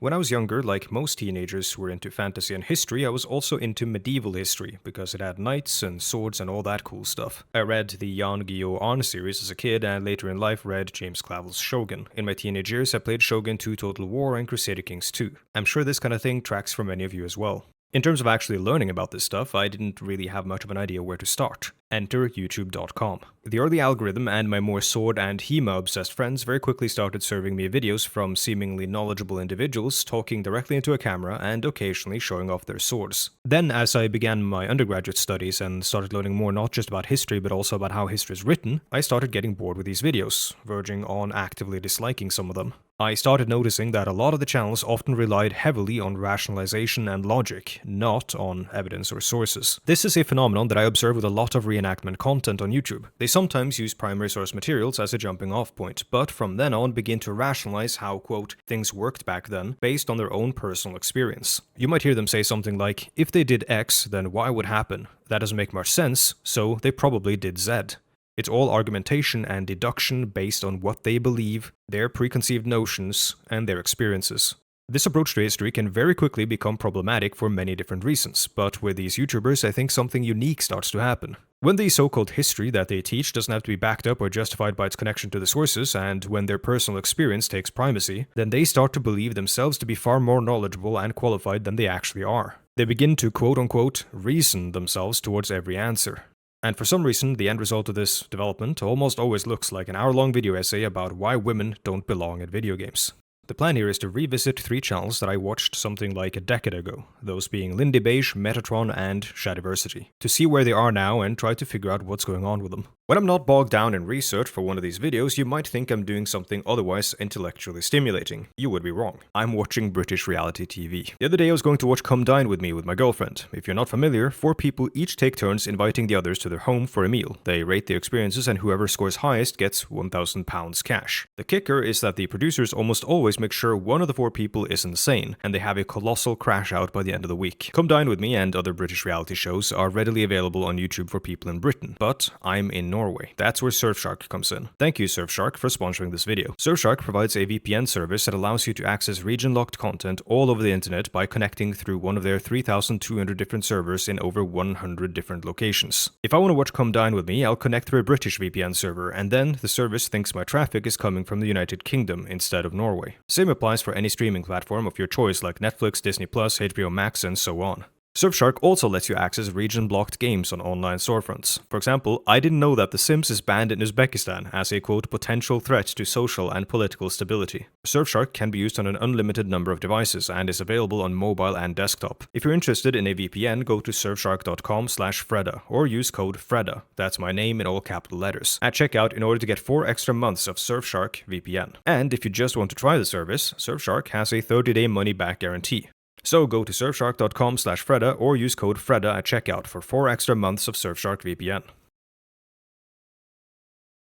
When I was younger, like most teenagers who were into fantasy and history, I was also into medieval history because it had knights and swords and all that cool stuff. I read the Jan-Guillou Arn series as a kid and later in life read James Clavell's Shogun. In my teenage years, I played Shogun 2 Total War and Crusader Kings 2. I'm sure this kind of thing tracks for many of you as well. In terms of actually learning about this stuff, I didn't really have much of an idea where to start. Enter youtube.com. The early algorithm and my more sword and HEMA-obsessed friends very quickly started serving me videos from seemingly knowledgeable individuals talking directly into a camera and occasionally showing off their swords. Then, as I began my undergraduate studies and started learning more not just about history but also about how history is written, I started getting bored with these videos, verging on actively disliking some of them. I started noticing that a lot of the channels often relied heavily on rationalization and logic, not on evidence or sources. This is a phenomenon that I observe with a lot of reenactment content on YouTube. They sometimes use primary source materials as a jumping off point, but from then on begin to rationalize how, quote, things worked back then based on their own personal experience. You might hear them say something like, if they did X, then Y would happen. That doesn't make much sense, so they probably did Z. It's all argumentation and deduction based on what they believe, their preconceived notions, and their experiences. This approach to history can very quickly become problematic for many different reasons, but with these YouTubers I think something unique starts to happen. When the so-called history that they teach doesn't have to be backed up or justified by its connection to the sources, and when their personal experience takes primacy, then they start to believe themselves to be far more knowledgeable and qualified than they actually are. They begin to quote-unquote reason themselves towards every answer. And for some reason, the end result of this development almost always looks like an hour-long video essay about why women don't belong in video games. The plan here is to revisit 3 channels that I watched something like a decade ago, those being Lindybeige, Metatron, and Shadiversity, to see where they are now and try to figure out what's going on with them. When I'm not bogged down in research for one of these videos, you might think I'm doing something otherwise intellectually stimulating. You would be wrong. I'm watching British reality TV. The other day I was going to watch Come Dine With Me with my girlfriend. If you're not familiar, 4 people each take turns inviting the others to their home for a meal. They rate their experiences and whoever scores highest gets £1,000 cash. The kicker is that the producers almost always make sure one of the 4 people is insane, and they have a colossal crash out by the end of the week. Come Dine With Me and other British reality shows are readily available on YouTube for people in Britain, but I'm in Norway. That's where Surfshark comes in. Thank you Surfshark for sponsoring this video. Surfshark provides a VPN service that allows you to access region-locked content all over the internet by connecting through one of their 3,200 different servers in over 100 different locations. If I want to watch Come Dine With Me, I'll connect through a British VPN server, and then the service thinks my traffic is coming from the United Kingdom instead of Norway. Same applies for any streaming platform of your choice like Netflix, Disney+, HBO Max, and so on. Surfshark also lets you access region-blocked games on online storefronts. For example, I didn't know that The Sims is banned in Uzbekistan as a quote potential threat to social and political stability. Surfshark can be used on an unlimited number of devices and is available on mobile and desktop. If you're interested in a VPN, go to surfshark.com/Fredda or use code Fredda, that's my name in all capital letters, at checkout in order to get 4 extra months of Surfshark VPN. And if you just want to try the service, Surfshark has a 30-day money-back guarantee. So go to surfshark.com/Fredda or use code Fredda at checkout for 4 extra months of Surfshark VPN.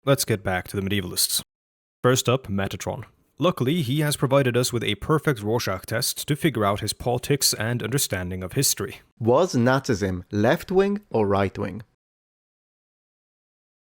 Let's get back to the Medievalists. First up, Metatron. Luckily, he has provided us with a perfect Rorschach test to figure out his politics and understanding of history. Was Nazism left-wing or right-wing?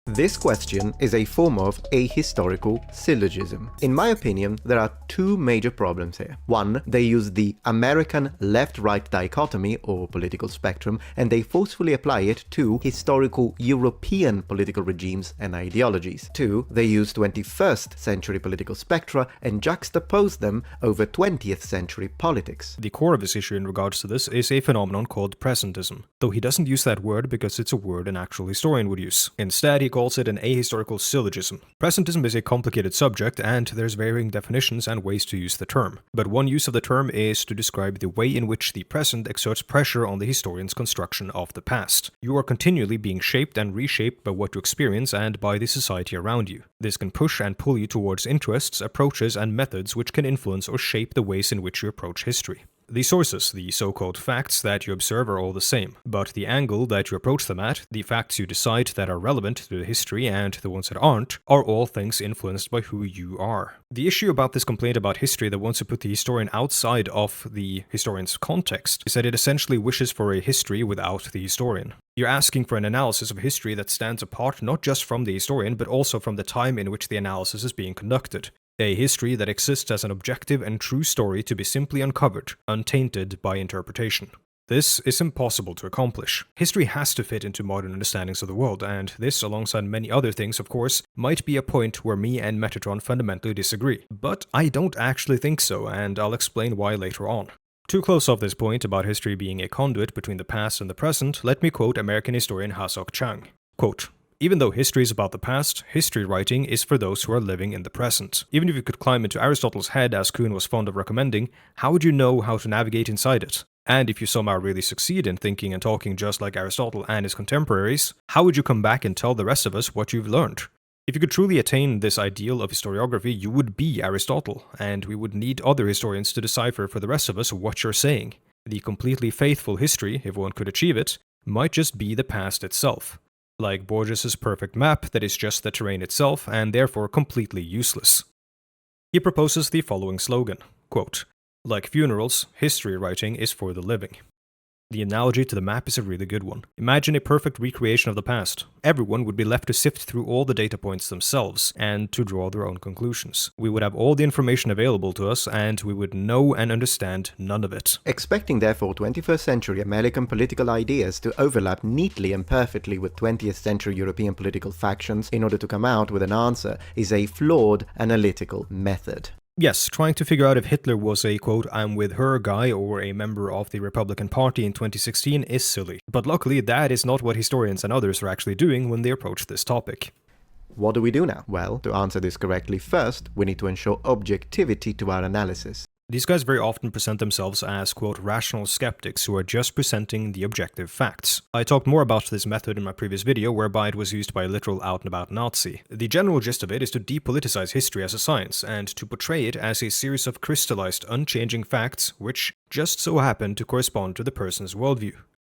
This question is a form of ahistorical syllogism. In my opinion, there are 2 major problems here. One, they use the American left-right dichotomy or political spectrum, and they forcefully apply it to historical European political regimes and ideologies. 2, they use 21st century political spectra and juxtapose them over 20th century politics. The core of his issue in regards to this is a phenomenon called presentism, though he doesn't use that word because it's a word an actual historian would use. Instead, he calls it an ahistorical syllogism. Presentism is a complicated subject, and there's varying definitions and ways to use the term. But one use of the term is to describe the way in which the present exerts pressure on the historian's construction of the past. You are continually being shaped and reshaped by what you experience and by the society around you. This can push and pull you towards interests, approaches, and methods which can influence or shape the ways in which you approach history. The sources, the so-called facts that you observe are all the same, but the angle that you approach them at, the facts you decide that are relevant to the history and the ones that aren't, are all things influenced by who you are. The issue about this complaint about history that wants to put the historian outside of the historian's context is that it essentially wishes for a history without the historian. You're asking for an analysis of history that stands apart not just from the historian, but also from the time in which the analysis is being conducted. A history that exists as an objective and true story to be simply uncovered, untainted by interpretation. This is impossible to accomplish. History has to fit into modern understandings of the world, and this, alongside many other things, of course, might be a point where me and Metatron fundamentally disagree. But I don't actually think so, and I'll explain why later on. To close off this point about history being a conduit between the past and the present, let me quote American historian Ha-Seok Chang. Quote, "Even though history is about the past, history writing is for those who are living in the present. Even if you could climb into Aristotle's head, as Kuhn was fond of recommending, how would you know how to navigate inside it? And if you somehow really succeed in thinking and talking just like Aristotle and his contemporaries, how would you come back and tell the rest of us what you've learned? If you could truly attain this ideal of historiography, you would be Aristotle, and we would need other historians to decipher for the rest of us what you're saying. The completely faithful history, if one could achieve it, might just be the past itself. Like Borges's perfect map that is just the terrain itself and therefore completely useless." He proposes the following slogan, quote, "Like funerals, history writing is for the living." The analogy to the map is a really good one. Imagine a perfect recreation of the past. Everyone would be left to sift through all the data points themselves and to draw their own conclusions. We would have all the information available to us, and we would know and understand none of it. Expecting therefore 21st century American political ideas to overlap neatly and perfectly with 20th century European political factions in order to come out with an answer is a flawed analytical method. Yes, trying to figure out if Hitler was a, quote, "I'm with her" guy or a member of the Republican Party in 2016 is silly. But luckily, that is not what historians and others are actually doing when they approach this topic. What do we do now? Well, to answer this correctly, first, we need to ensure objectivity to our analysis. These guys very often present themselves as, quote, "rational skeptics who are just presenting the objective facts." I talked more about this method in my previous video, whereby it was used by a literal out-and-about Nazi. The general gist of it is to depoliticize history as a science, and to portray it as a series of crystallized, unchanging facts, which just so happen to correspond to the person's worldview.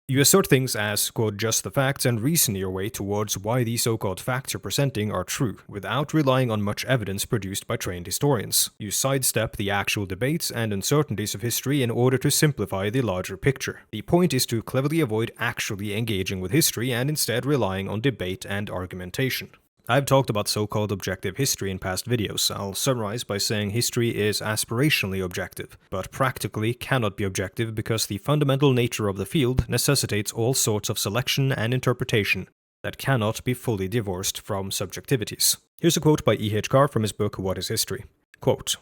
You assert things as, quote, "just the facts," and reason your way towards why these so-called facts you're presenting are true, without relying on much evidence produced by trained historians. You sidestep the actual debates and uncertainties of history in order to simplify the larger picture. The point is to cleverly avoid actually engaging with history and instead relying on debate and argumentation. I've talked about so-called objective history in past videos. I'll summarize by saying history is aspirationally objective, but practically cannot be objective because the fundamental nature of the field necessitates all sorts of selection and interpretation that cannot be fully divorced from subjectivities. Here's a quote by E.H. Carr from his book What is History? Quote,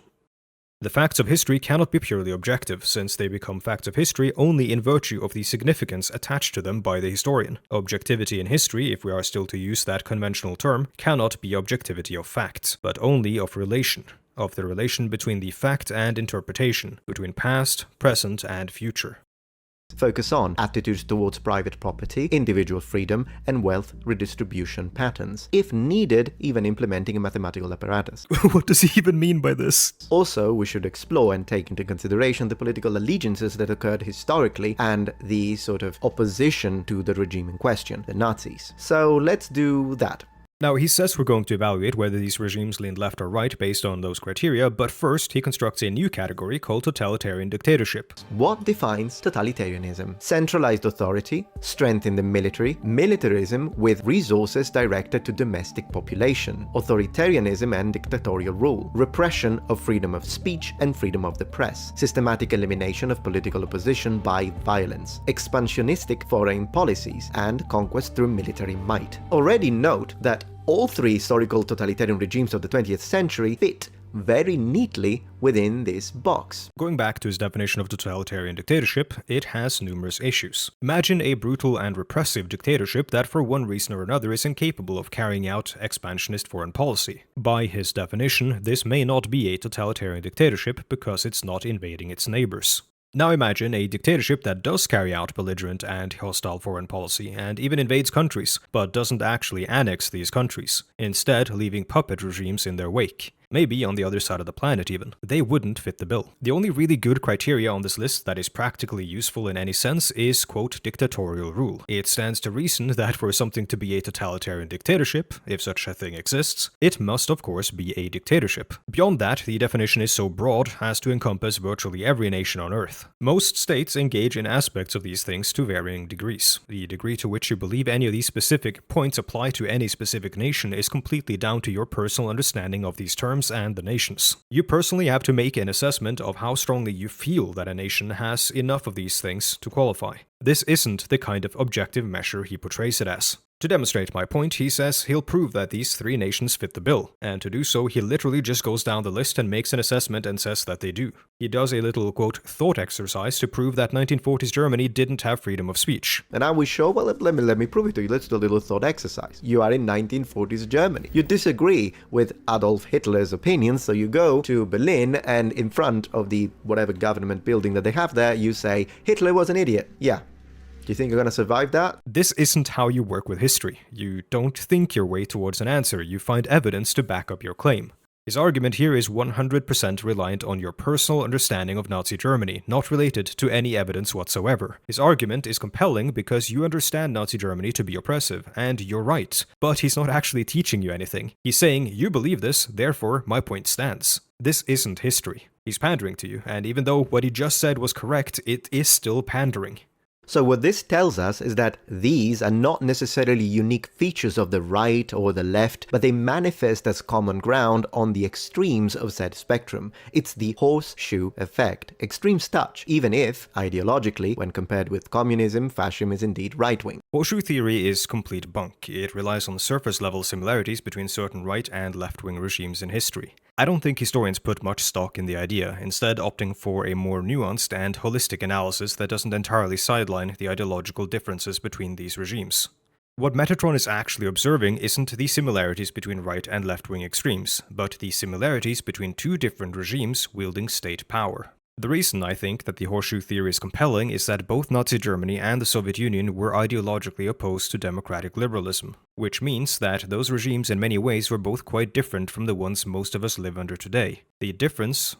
"The facts of history cannot be purely objective, since they become facts of history only in virtue of the significance attached to them by the historian. Objectivity in history, if we are still to use that conventional term, cannot be objectivity of facts, but only of relation, of the relation between the fact and interpretation, between past, present, and future." Focus on attitudes towards private property, individual freedom, and wealth redistribution patterns. If needed, even implementing a mathematical apparatus. What does he even mean by this? Also, we should explore and take into consideration the political allegiances that occurred historically and the sort of opposition to the regime in question, the Nazis. So let's do that. Now, he says we're going to evaluate whether these regimes lean left or right based on those criteria, but first he constructs a new category called totalitarian dictatorship. What defines totalitarianism? Centralized authority, strength in the military, militarism with resources directed to domestic population, authoritarianism and dictatorial rule, repression of freedom of speech and freedom of the press, systematic elimination of political opposition by violence, expansionistic foreign policies, and conquest through military might. Already note that all three historical totalitarian regimes of the 20th century fit very neatly within this box. Going back to his definition of totalitarian dictatorship, it has numerous issues. Imagine a brutal and repressive dictatorship that for one reason or another is incapable of carrying out expansionist foreign policy. By his definition, this may not be a totalitarian dictatorship because it's not invading its neighbors. Now imagine a dictatorship that does carry out belligerent and hostile foreign policy and even invades countries, but doesn't actually annex these countries, instead leaving puppet regimes in their wake. Maybe on the other side of the planet even. They wouldn't fit the bill. The only really good criteria on this list that is practically useful in any sense is, quote, dictatorial rule. It stands to reason that for something to be a totalitarian dictatorship, if such a thing exists, it must of course be a dictatorship. Beyond that, the definition is so broad as to encompass virtually every nation on Earth. Most states engage in aspects of these things to varying degrees. The degree to which you believe any of these specific points apply to any specific nation is completely down to your personal understanding of these terms terms and the nations. You personally have to make an assessment of how strongly you feel that a nation has enough of these things to qualify. This isn't the kind of objective measure he portrays it as. To demonstrate my point, he says he'll prove that these 3 nations fit the bill, and to do so he literally just goes down the list and makes an assessment and says that they do. He does a little, quote, thought exercise to prove that 1940s Germany didn't have freedom of speech. And are we sure? Well, let me prove it to you. Let's do a little thought exercise. You are in 1940s Germany. You disagree with Adolf Hitler's opinions, so you go to Berlin and in front of the whatever government building that they have there, you say, Hitler was an idiot. Yeah. Do you think you're going to survive that? This isn't how you work with history. You don't think your way towards an answer, you find evidence to back up your claim. His argument here is 100% reliant on your personal understanding of Nazi Germany, not related to any evidence whatsoever. His argument is compelling because you understand Nazi Germany to be oppressive, and you're right. But he's not actually teaching you anything. He's saying, you believe this, therefore my point stands. This isn't history. He's pandering to you, and even though what he just said was correct, it is still pandering. So what this tells us is that these are not necessarily unique features of the right or the left, but they manifest as common ground on the extremes of said spectrum. It's the horseshoe effect. Extremes touch, even if, ideologically, when compared with communism, fascism is indeed right-wing. Horseshoe theory is complete bunk. It relies on surface-level similarities between certain right and left-wing regimes in history. I don't think historians put much stock in the idea, instead opting for a more nuanced and holistic analysis that doesn't entirely sideline the ideological differences between these regimes. What Metatron is actually observing isn't the similarities between right and left-wing extremes, but the similarities between 2 different regimes wielding state power. The reason I think that the horseshoe theory is compelling is that both Nazi Germany and the Soviet Union were ideologically opposed to democratic liberalism, which means that those regimes in many ways were both quite different from the ones most of us live under today. The difference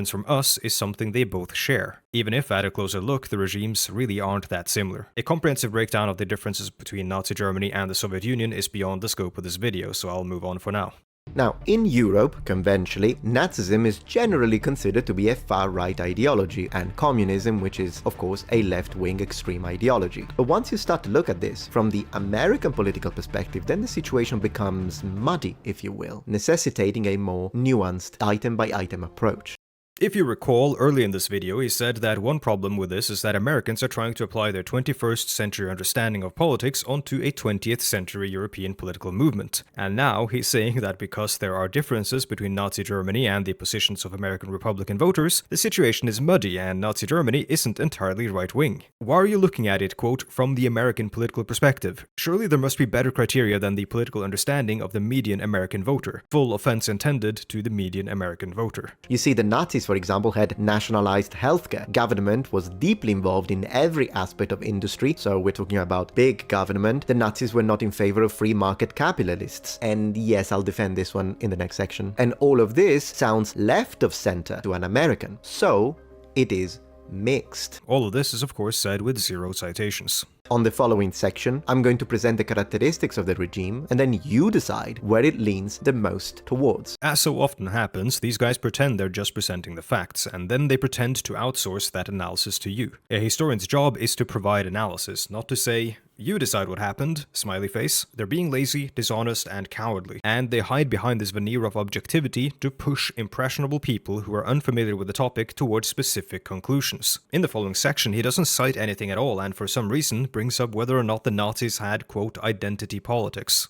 from us, is something they both share, even if at a closer look the regimes really aren't that similar. A comprehensive breakdown of the differences between Nazi Germany and the Soviet Union is beyond the scope of this video, so I'll move on for now. Now, in Europe, conventionally, Nazism is generally considered to be a far-right ideology, and communism, which is, of course, a left-wing extreme ideology. But once you start to look at this from the American political perspective, then the situation becomes muddy, if you will, necessitating a more nuanced, item-by-item approach. If you recall, early in this video he said that one problem with this is that Americans are trying to apply their 21st century understanding of politics onto a 20th century European political movement. And now he's saying that because there are differences between Nazi Germany and the positions of American Republican voters, the situation is muddy and Nazi Germany isn't entirely right-wing. Why are you looking at it, quote, from the American political perspective? Surely there must be better criteria than the political understanding of the median American voter. Full offense intended to the median American voter. You see, the Nazis, for example, had nationalized healthcare. Government was deeply involved in every aspect of industry, so we're talking about big government. The Nazis were not in favor of free market capitalists. And yes, I'll defend this one in the next section. And all of this sounds left of center to an American. So, it is mixed. All of this is of course said with 0 citations. On the following section, I'm going to present the characteristics of the regime, and then you decide where it leans the most towards. As so often happens, these guys pretend they're just presenting the facts, and then they pretend to outsource that analysis to you. A historian's job is to provide analysis, not to say, you decide what happened, smiley face. They're being lazy, dishonest, and cowardly, and they hide behind this veneer of objectivity to push impressionable people who are unfamiliar with the topic towards specific conclusions. In the following section, he doesn't cite anything at all, and for some reason brings up whether or not the Nazis had, quote, identity politics.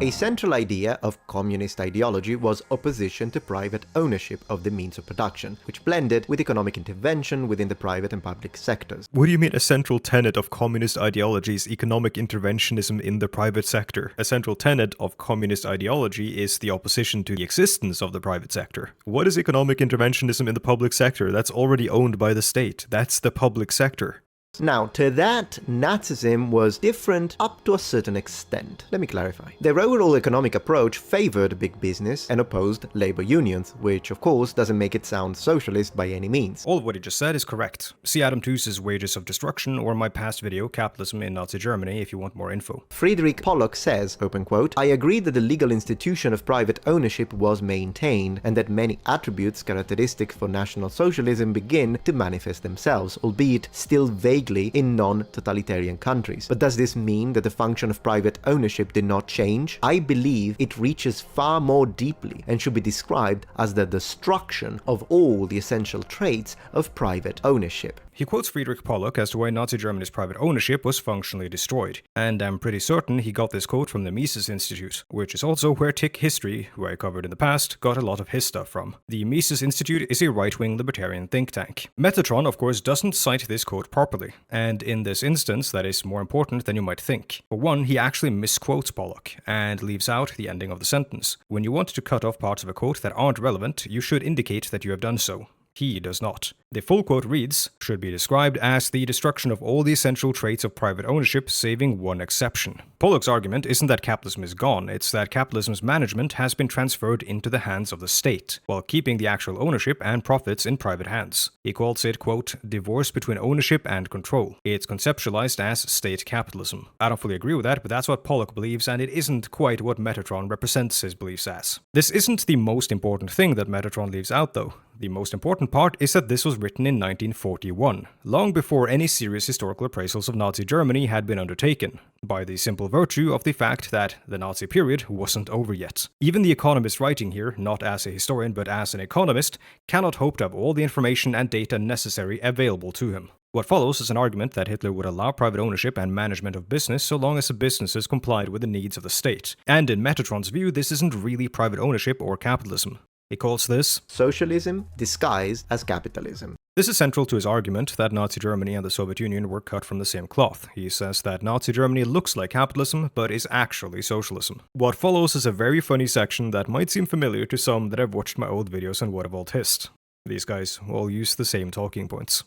A central idea of communist ideology was opposition to private ownership of the means of production, which blended with economic intervention within the private and public sectors. What do you mean a central tenet of communist ideology is economic interventionism in the private sector? A central tenet of communist ideology is the opposition to the existence of the private sector. What is economic interventionism in the public sector? That's already owned by the state. That's the public sector. Now, to that, Nazism was different up to a certain extent. Let me clarify. Their overall economic approach favored big business and opposed labor unions, which of course doesn't make it sound socialist by any means. All of what he just said is correct. See Adam Tooze's Wages of Destruction or my past video, Capitalism in Nazi Germany, if you want more info. Friedrich Pollock says, open quote, "I agree that the legal institution of private ownership was maintained, and that many attributes characteristic for National Socialism begin to manifest themselves, albeit still vaguely vaguely in non-totalitarian countries. But does this mean that the function of private ownership did not change? I believe it reaches far more deeply and should be described as the destruction of all the essential traits of private ownership. He quotes Friedrich Pollock as to why Nazi Germany's private ownership was functionally destroyed, and I'm pretty certain he got this quote from the Mises Institute, which is also where Tick History, who I covered in the past, got a lot of his stuff from. The Mises Institute is a right-wing libertarian think tank. Metatron, of course, doesn't cite this quote properly, and in this instance that is more important than you might think. For one, he actually misquotes Pollock, and leaves out the ending of the sentence. When you want to cut off parts of a quote that aren't relevant, you should indicate that you have done so. He does not. The full quote reads, should be described as the destruction of all the essential traits of private ownership, saving one exception. Pollock's argument isn't that capitalism is gone, it's that capitalism's management has been transferred into the hands of the state, while keeping the actual ownership and profits in private hands. He calls it, quote, divorce between ownership and control. It's conceptualized as state capitalism. I don't fully agree with that, but that's what Pollock believes, and it isn't quite what Metatron represents his beliefs as. This isn't the most important thing that Metatron leaves out, though. The most important part is that this was written in 1941, long before any serious historical appraisals of Nazi Germany had been undertaken, by the simple virtue of the fact that the Nazi period wasn't over yet. Even the economist writing here, not as a historian but as an economist, cannot hope to have all the information and data necessary available to him. What follows is an argument that Hitler would allow private ownership and management of business so long as the businesses complied with the needs of the state. And in Metatron's view, this isn't really private ownership or capitalism. He calls this socialism disguised as capitalism. This is central to his argument that Nazi Germany and the Soviet Union were cut from the same cloth. He says that Nazi Germany looks like capitalism, but is actually socialism. What follows is a very funny section that might seem familiar to some that have watched my old videos on What of Old Hist. These guys all use the same talking points.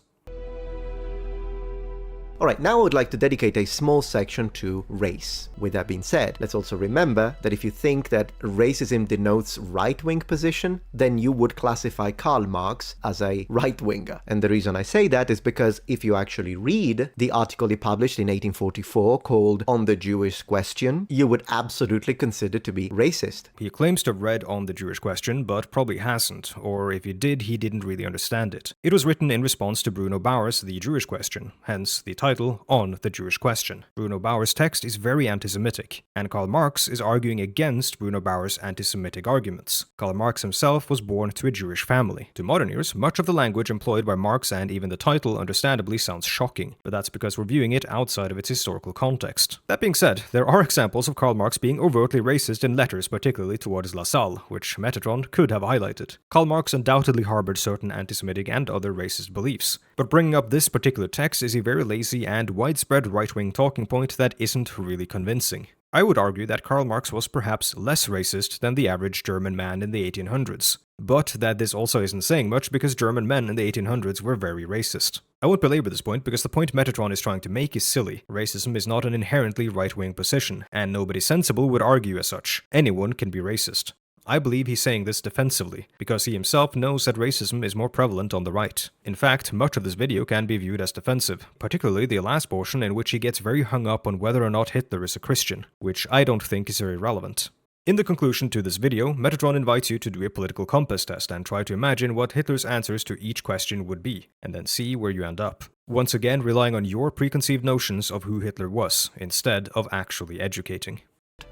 Alright, now I would like to dedicate a small section to race. With that being said, let's also remember that if you think that racism denotes right-wing position, then you would classify Karl Marx as a right-winger. And the reason I say that is because if you actually read the article he published in 1844 called On the Jewish Question, you would absolutely consider to be racist. He claims to have read On the Jewish Question, but probably hasn't, or if he did, he didn't really understand it. It was written in response to Bruno Bauer's The Jewish Question, hence the title On the Jewish Question. Bruno Bauer's text is very anti-Semitic, and Karl Marx is arguing against Bruno Bauer's anti-Semitic arguments. Karl Marx himself was born to a Jewish family. To modern ears, much of the language employed by Marx and even the title understandably sounds shocking, but that's because we're viewing it outside of its historical context. That being said, there are examples of Karl Marx being overtly racist in letters, particularly towards La Salle, which Metatron could have highlighted. Karl Marx undoubtedly harbored certain anti-Semitic and other racist beliefs, but bringing up this particular text is a very lazy and widespread right-wing talking point that isn't really convincing. I would argue that Karl Marx was perhaps less racist than the average German man in the 1800s, but that this also isn't saying much because German men in the 1800s were very racist. I won't belabor this point because the point Metatron is trying to make is silly. Racism is not an inherently right-wing position, and nobody sensible would argue as such. Anyone can be racist. I believe he's saying this defensively, because he himself knows that racism is more prevalent on the right. In fact, much of this video can be viewed as defensive, particularly the last portion in which he gets very hung up on whether or not Hitler is a Christian, which I don't think is very relevant. In the conclusion to this video, Metatron invites you to do a political compass test and try to imagine what Hitler's answers to each question would be, and then see where you end up. Once again, relying on your preconceived notions of who Hitler was, instead of actually educating.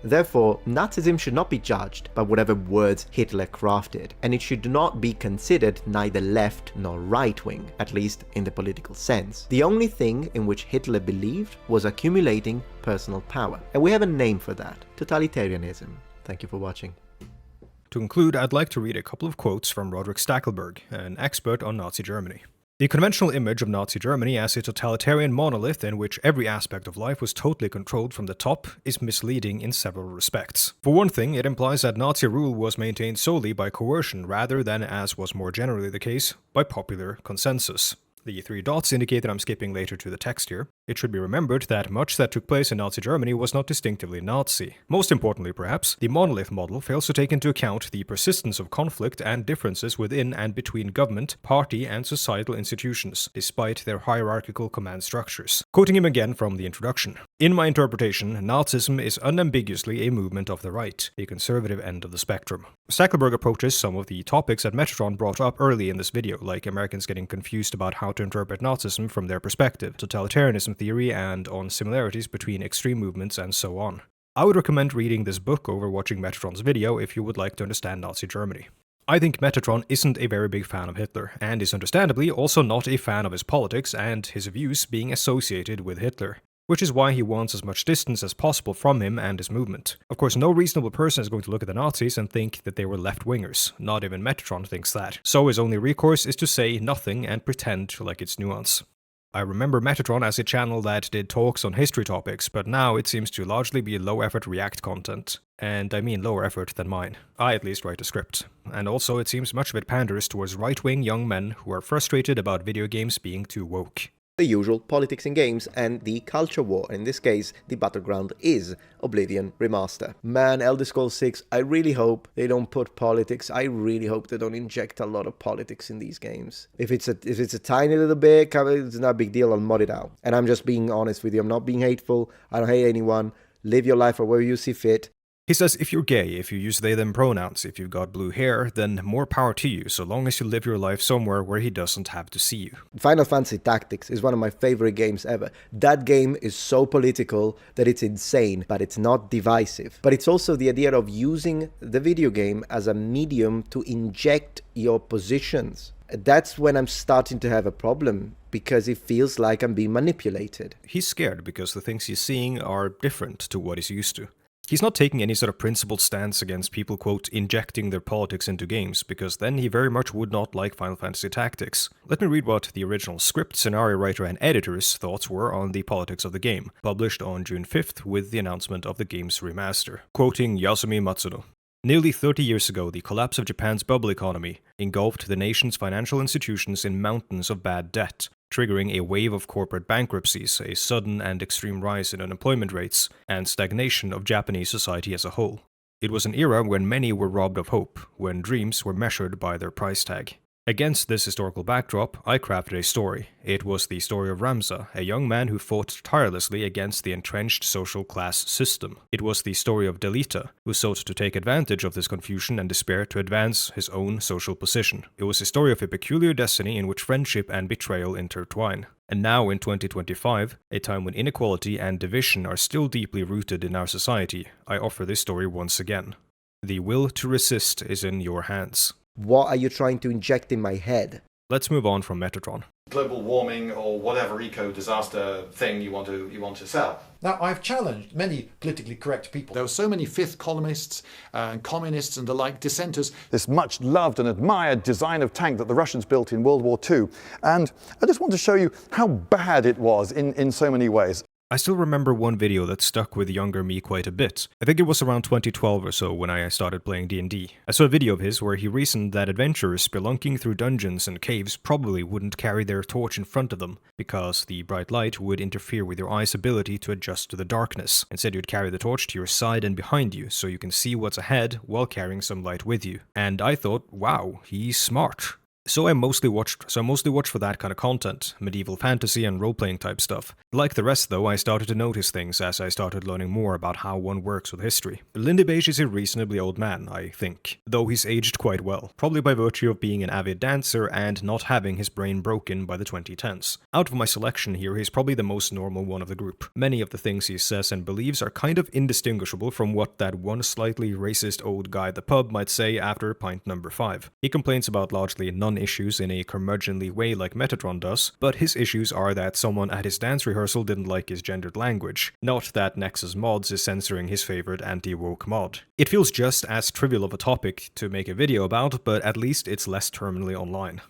Therefore, Nazism should not be judged by whatever words Hitler crafted, and it should not be considered neither left nor right-wing, at least in the political sense. The only thing in which Hitler believed was accumulating personal power, and we have a name for that: totalitarianism. Thank you for watching. To conclude, I'd like to read a couple of quotes from Roderick Stackelberg, an expert on Nazi Germany. The conventional image of Nazi Germany as a totalitarian monolith in which every aspect of life was totally controlled from the top is misleading in several respects. For one thing, it implies that Nazi rule was maintained solely by coercion rather than, as was more generally the case, by popular consensus. The three dots indicate that I'm skipping later to the text here. It should be remembered that much that took place in Nazi Germany was not distinctively Nazi. Most importantly, perhaps, the monolith model fails to take into account the persistence of conflict and differences within and between government, party, and societal institutions, despite their hierarchical command structures. Quoting him again from the introduction. In my interpretation, Nazism is unambiguously a movement of the right, the conservative end of the spectrum. Stackelberg approaches some of the topics that Metatron brought up early in this video, like Americans getting confused about how how to interpret Nazism from their perspective, totalitarianism theory, and on similarities between extreme movements and so on. I would recommend reading this book over watching Metatron's video if you would like to understand Nazi Germany. I think Metatron isn't a very big fan of Hitler, and is understandably also not a fan of his politics and his views being associated with Hitler, which is why he wants as much distance as possible from him and his movement. Of course, no reasonable person is going to look at the Nazis and think that they were left-wingers. Not even Metatron thinks that. So his only recourse is to say nothing and pretend like it's nuance. I remember Metatron as a channel that did talks on history topics, but now it seems to largely be low-effort React content. And I mean lower effort than mine. I at least write a script. And also it seems much of it panders towards right-wing young men who are frustrated about video games being too woke. The usual politics in games and the culture war. In this case, the battleground is Oblivion Remaster. Man, Elder Scrolls 6, I really hope they don't put politics. I really hope they don't inject a lot of politics in these games. If it's a tiny little bit, it's not a big deal, I'll mod it out. And I'm just being honest with you. I'm not being hateful. I don't hate anyone. Live your life however you see fit. He says if you're gay, if you use they-them pronouns, if you've got blue hair, then more power to you, so long as you live your life somewhere where he doesn't have to see you. Final Fantasy Tactics is one of my favorite games ever. That game is so political that it's insane, but it's not divisive. But it's also the idea of using the video game as a medium to inject your positions. That's when I'm starting to have a problem, because it feels like I'm being manipulated. He's scared because the things he's seeing are different to what he's used to. He's not taking any sort of principled stance against people, quote, injecting their politics into games, because then he very much would not like Final Fantasy Tactics. Let me read what the original script, scenario writer, and editor's thoughts were on the politics of the game, published on June 5th with the announcement of the game's remaster. Quoting Yasumi Matsuno. Nearly 30 years ago, the collapse of Japan's bubble economy engulfed the nation's financial institutions in mountains of bad debt, triggering a wave of corporate bankruptcies, a sudden and extreme rise in unemployment rates, and stagnation of Japanese society as a whole. It was an era when many were robbed of hope, when dreams were measured by their price tag. Against this historical backdrop, I crafted a story. It was the story of Ramza, a young man who fought tirelessly against the entrenched social class system. It was the story of Delita, who sought to take advantage of this confusion and despair to advance his own social position. It was a story of a peculiar destiny in which friendship and betrayal intertwine. And now in 2025, a time when inequality and division are still deeply rooted in our society, I offer this story once again. The will to resist is in your hands. What are you trying to inject in my head? Let's move on from Metatron. Global warming or whatever eco-disaster thing you want to sell. Now, I've challenged many politically correct people. There were so many fifth columnists and communists and the like dissenters. This much loved and admired design of tank that the Russians built in World War II. And I just want to show you how bad it was in so many ways. I still remember one video that stuck with younger me quite a bit. I think it was around 2012 or so when I started playing D&D. I saw a video of his where he reasoned that adventurers spelunking through dungeons and caves probably wouldn't carry their torch in front of them, because the bright light would interfere with your eye's ability to adjust to the darkness. Instead, you'd carry the torch to your side and behind you, so you can see what's ahead while carrying some light with you. And I thought, wow, he's smart. So I mostly watched for that kind of content, medieval fantasy and role-playing type stuff. Like the rest though, I started to notice things as I started learning more about how one works with history. Lindaybeige is a reasonably old man, I think, though he's aged quite well, probably by virtue of being an avid dancer and not having his brain broken by the 2010s. Out of my selection here, he's probably the most normal one of the group. Many of the things he says and believes are kind of indistinguishable from what that one slightly racist old guy at the pub might say after pint number 5. He complains about largely non-issues in a curmudgeonly way like Metatron does, but his issues are that someone at his dance rehearsal didn't like his gendered language, not that Nexus Mods is censoring his favorite anti-woke mod. It feels just as trivial of a topic to make a video about, but at least it's less terminally online.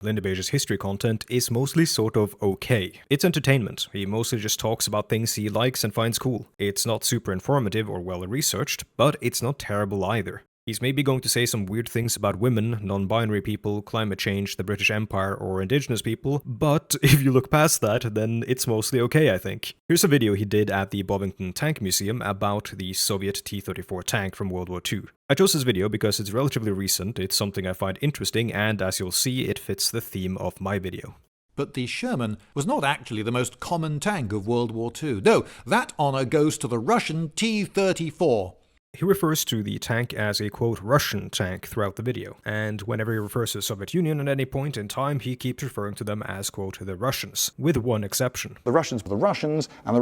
Lindybeige's history content is mostly sort of okay. It's entertainment. He mostly just talks about things he likes and finds cool. It's not super informative or well researched, but it's not terrible either. He's maybe going to say some weird things about women, non-binary people, climate change, the British Empire, or indigenous people, but if you look past that, then it's mostly okay, I think. Here's a video he did at the Bovington Tank Museum about the Soviet T-34 tank from World War II. I chose this video because it's relatively recent, it's something I find interesting, and as you'll see, it fits the theme of my video. But the Sherman was not actually the most common tank of World War II. No, that honour goes to the Russian T-34. He refers to the tank as a, quote, Russian tank throughout the video, and whenever he refers to the Soviet Union at any point in time, he keeps referring to them as, quote, the Russians, with one exception. The Russians, and the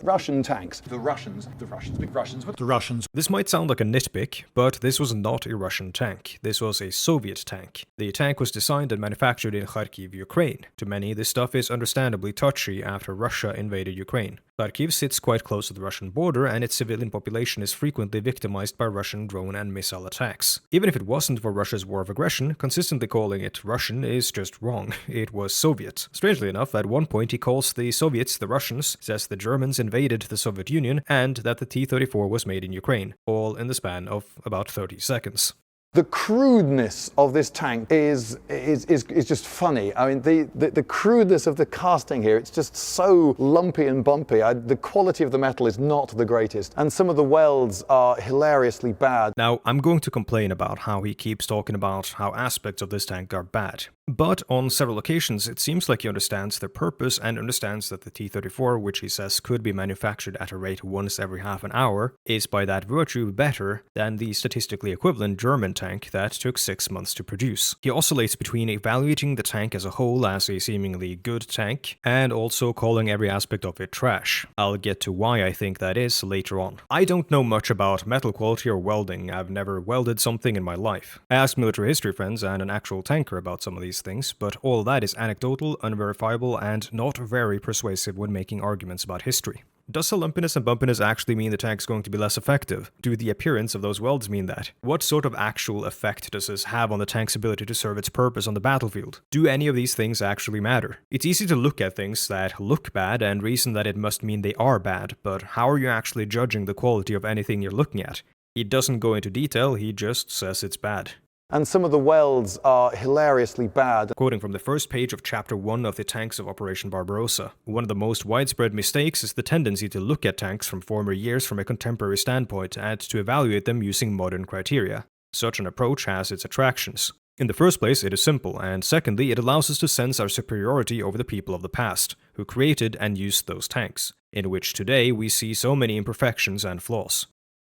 Russian tanks. The Russians, big Russians. The Russians. This might sound like a nitpick, but this was not a Russian tank. This was a Soviet tank. The tank was designed and manufactured in Kharkiv, Ukraine. To many, this stuff is understandably touchy after Russia invaded Ukraine. Kharkiv sits quite close to the Russian border, and its civilian population is frequently victimized by Russian drone and missile attacks. Even if it wasn't for Russia's war of aggression, consistently calling it Russian is just wrong. It was Soviet. Strangely enough, at one point he calls the Soviets the Russians, says the Germans invaded the Soviet Union, and that the T-34 was made in Ukraine, all in the span of about 30 seconds. The crudeness of this tank is just funny. I mean, the crudeness of the casting here, it's just so lumpy and bumpy. The quality of the metal is not the greatest, and some of the welds are hilariously bad. Now, I'm going to complain about how he keeps talking about how aspects of this tank are bad. But on several occasions, it seems like he understands their purpose and understands that the T-34, which he says could be manufactured at a rate once every half an hour, is by that virtue better than the statistically equivalent German tank that took 6 months to produce. He oscillates between evaluating the tank as a whole as a seemingly good tank, and also calling every aspect of it trash. I'll get to why I think that is later on. I don't know much about metal quality or welding. I've never welded something in my life. I asked military history friends and an actual tanker about some of these things, but all that is anecdotal, unverifiable, and not very persuasive when making arguments about history. Does the lumpiness and bumpiness actually mean the tank's going to be less effective? Do the appearance of those welds mean that? What sort of actual effect does this have on the tank's ability to serve its purpose on the battlefield? Do any of these things actually matter? It's easy to look at things that look bad and reason that it must mean they are bad, but how are you actually judging the quality of anything you're looking at? He doesn't go into detail, he just says it's bad. And some of the welds are hilariously bad. Quoting from the first page of Chapter 1 of the Tanks of Operation Barbarossa, one of the most widespread mistakes is the tendency to look at tanks from former years from a contemporary standpoint and to evaluate them using modern criteria. Such an approach has its attractions. In the first place, it is simple, and secondly, it allows us to sense our superiority over the people of the past, who created and used those tanks, in which today we see so many imperfections and flaws.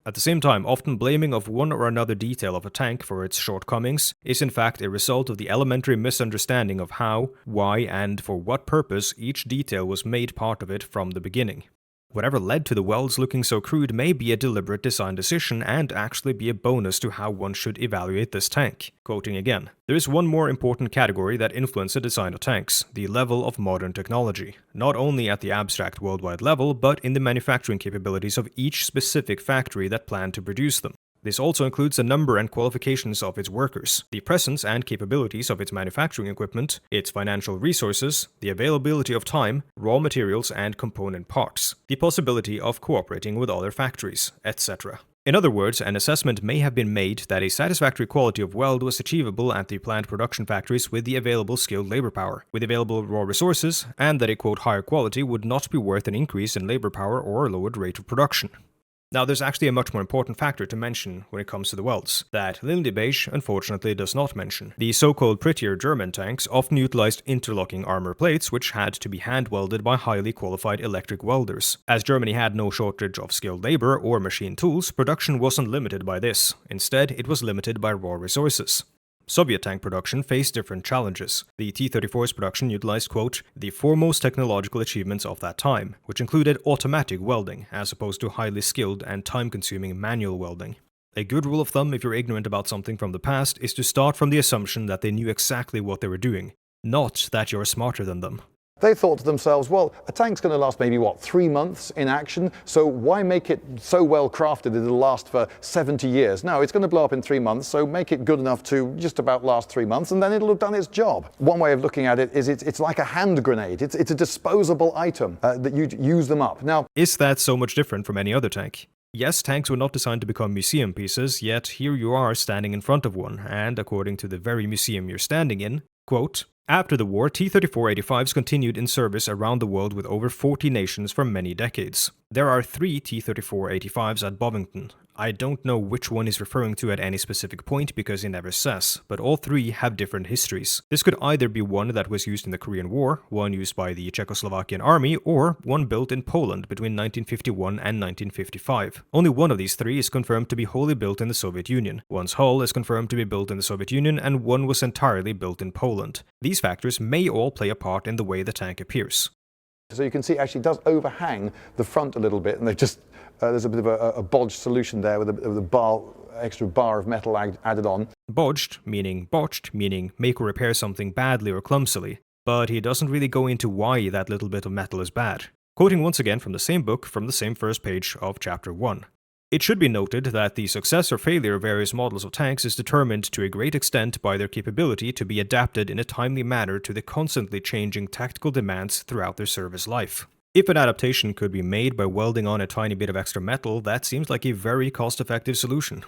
At the same time, often blaming of one or another detail of a tank for its shortcomings is in fact a result of the elementary misunderstanding of how, why, and for what purpose each detail was made part of it from the beginning. Whatever led to the welds looking so crude may be a deliberate design decision and actually be a bonus to how one should evaluate this tank. Quoting again, there is one more important category that influenced the design of tanks, the level of modern technology. Not only at the abstract worldwide level, but in the manufacturing capabilities of each specific factory that planned to produce them. This also includes the number and qualifications of its workers, the presence and capabilities of its manufacturing equipment, its financial resources, the availability of time, raw materials and component parts, the possibility of cooperating with other factories, etc. In other words, an assessment may have been made that a satisfactory quality of weld was achievable at the planned production factories with the available skilled labor power, with available raw resources, and that a quote higher quality would not be worth an increase in labor power or a lowered rate of production. Now, there's actually a much more important factor to mention when it comes to the welds, that Lindybeige unfortunately does not mention. The so-called prettier German tanks often utilized interlocking armor plates which had to be hand-welded by highly qualified electric welders. As Germany had no shortage of skilled labor or machine tools, production wasn't limited by this. Instead, it was limited by raw resources. Soviet tank production faced different challenges. The T-34's production utilized, quote, the foremost technological achievements of that time, which included automatic welding, as opposed to highly skilled and time-consuming manual welding. A good rule of thumb if you're ignorant about something from the past is to start from the assumption that they knew exactly what they were doing, not that you're smarter than them. They thought to themselves, well, a tank's going to last maybe, 3 months in action, so why make it so well crafted that it'll last for 70 years? No, it's going to blow up in 3 months, so make it good enough to just about last 3 months, and then it'll have done its job. One way of looking at it is it's like a hand grenade. It's a disposable item that you use them up. Now, is that so much different from any other tank? Yes, tanks were not designed to become museum pieces, yet here you are standing in front of one, and according to the very museum you're standing in, quote, after the war, T-34-85s continued in service around the world with over 40 nations for many decades. There are 3 T-34-85s at Bovington. I don't know which one he's referring to at any specific point because he never says, but all three have different histories. This could either be one that was used in the Korean War, one used by the Czechoslovakian army, or one built in Poland between 1951 and 1955. Only one of these three is confirmed to be wholly built in the Soviet Union. One's hull is confirmed to be built in the Soviet Union, and one was entirely built in Poland. These factors may all play a part in the way the tank appears. So you can see it actually does overhang the front a little bit, and there's a bit of a bodged solution there with a extra bar of metal added on. Bodged, meaning make or repair something badly or clumsily, but he doesn't really go into why that little bit of metal is bad. Quoting once again from the same book, from the same first page of chapter 1. It should be noted that the success or failure of various models of tanks is determined to a great extent by their capability to be adapted in a timely manner to the constantly changing tactical demands throughout their service life. If an adaptation could be made by welding on a tiny bit of extra metal, that seems like a very cost-effective solution.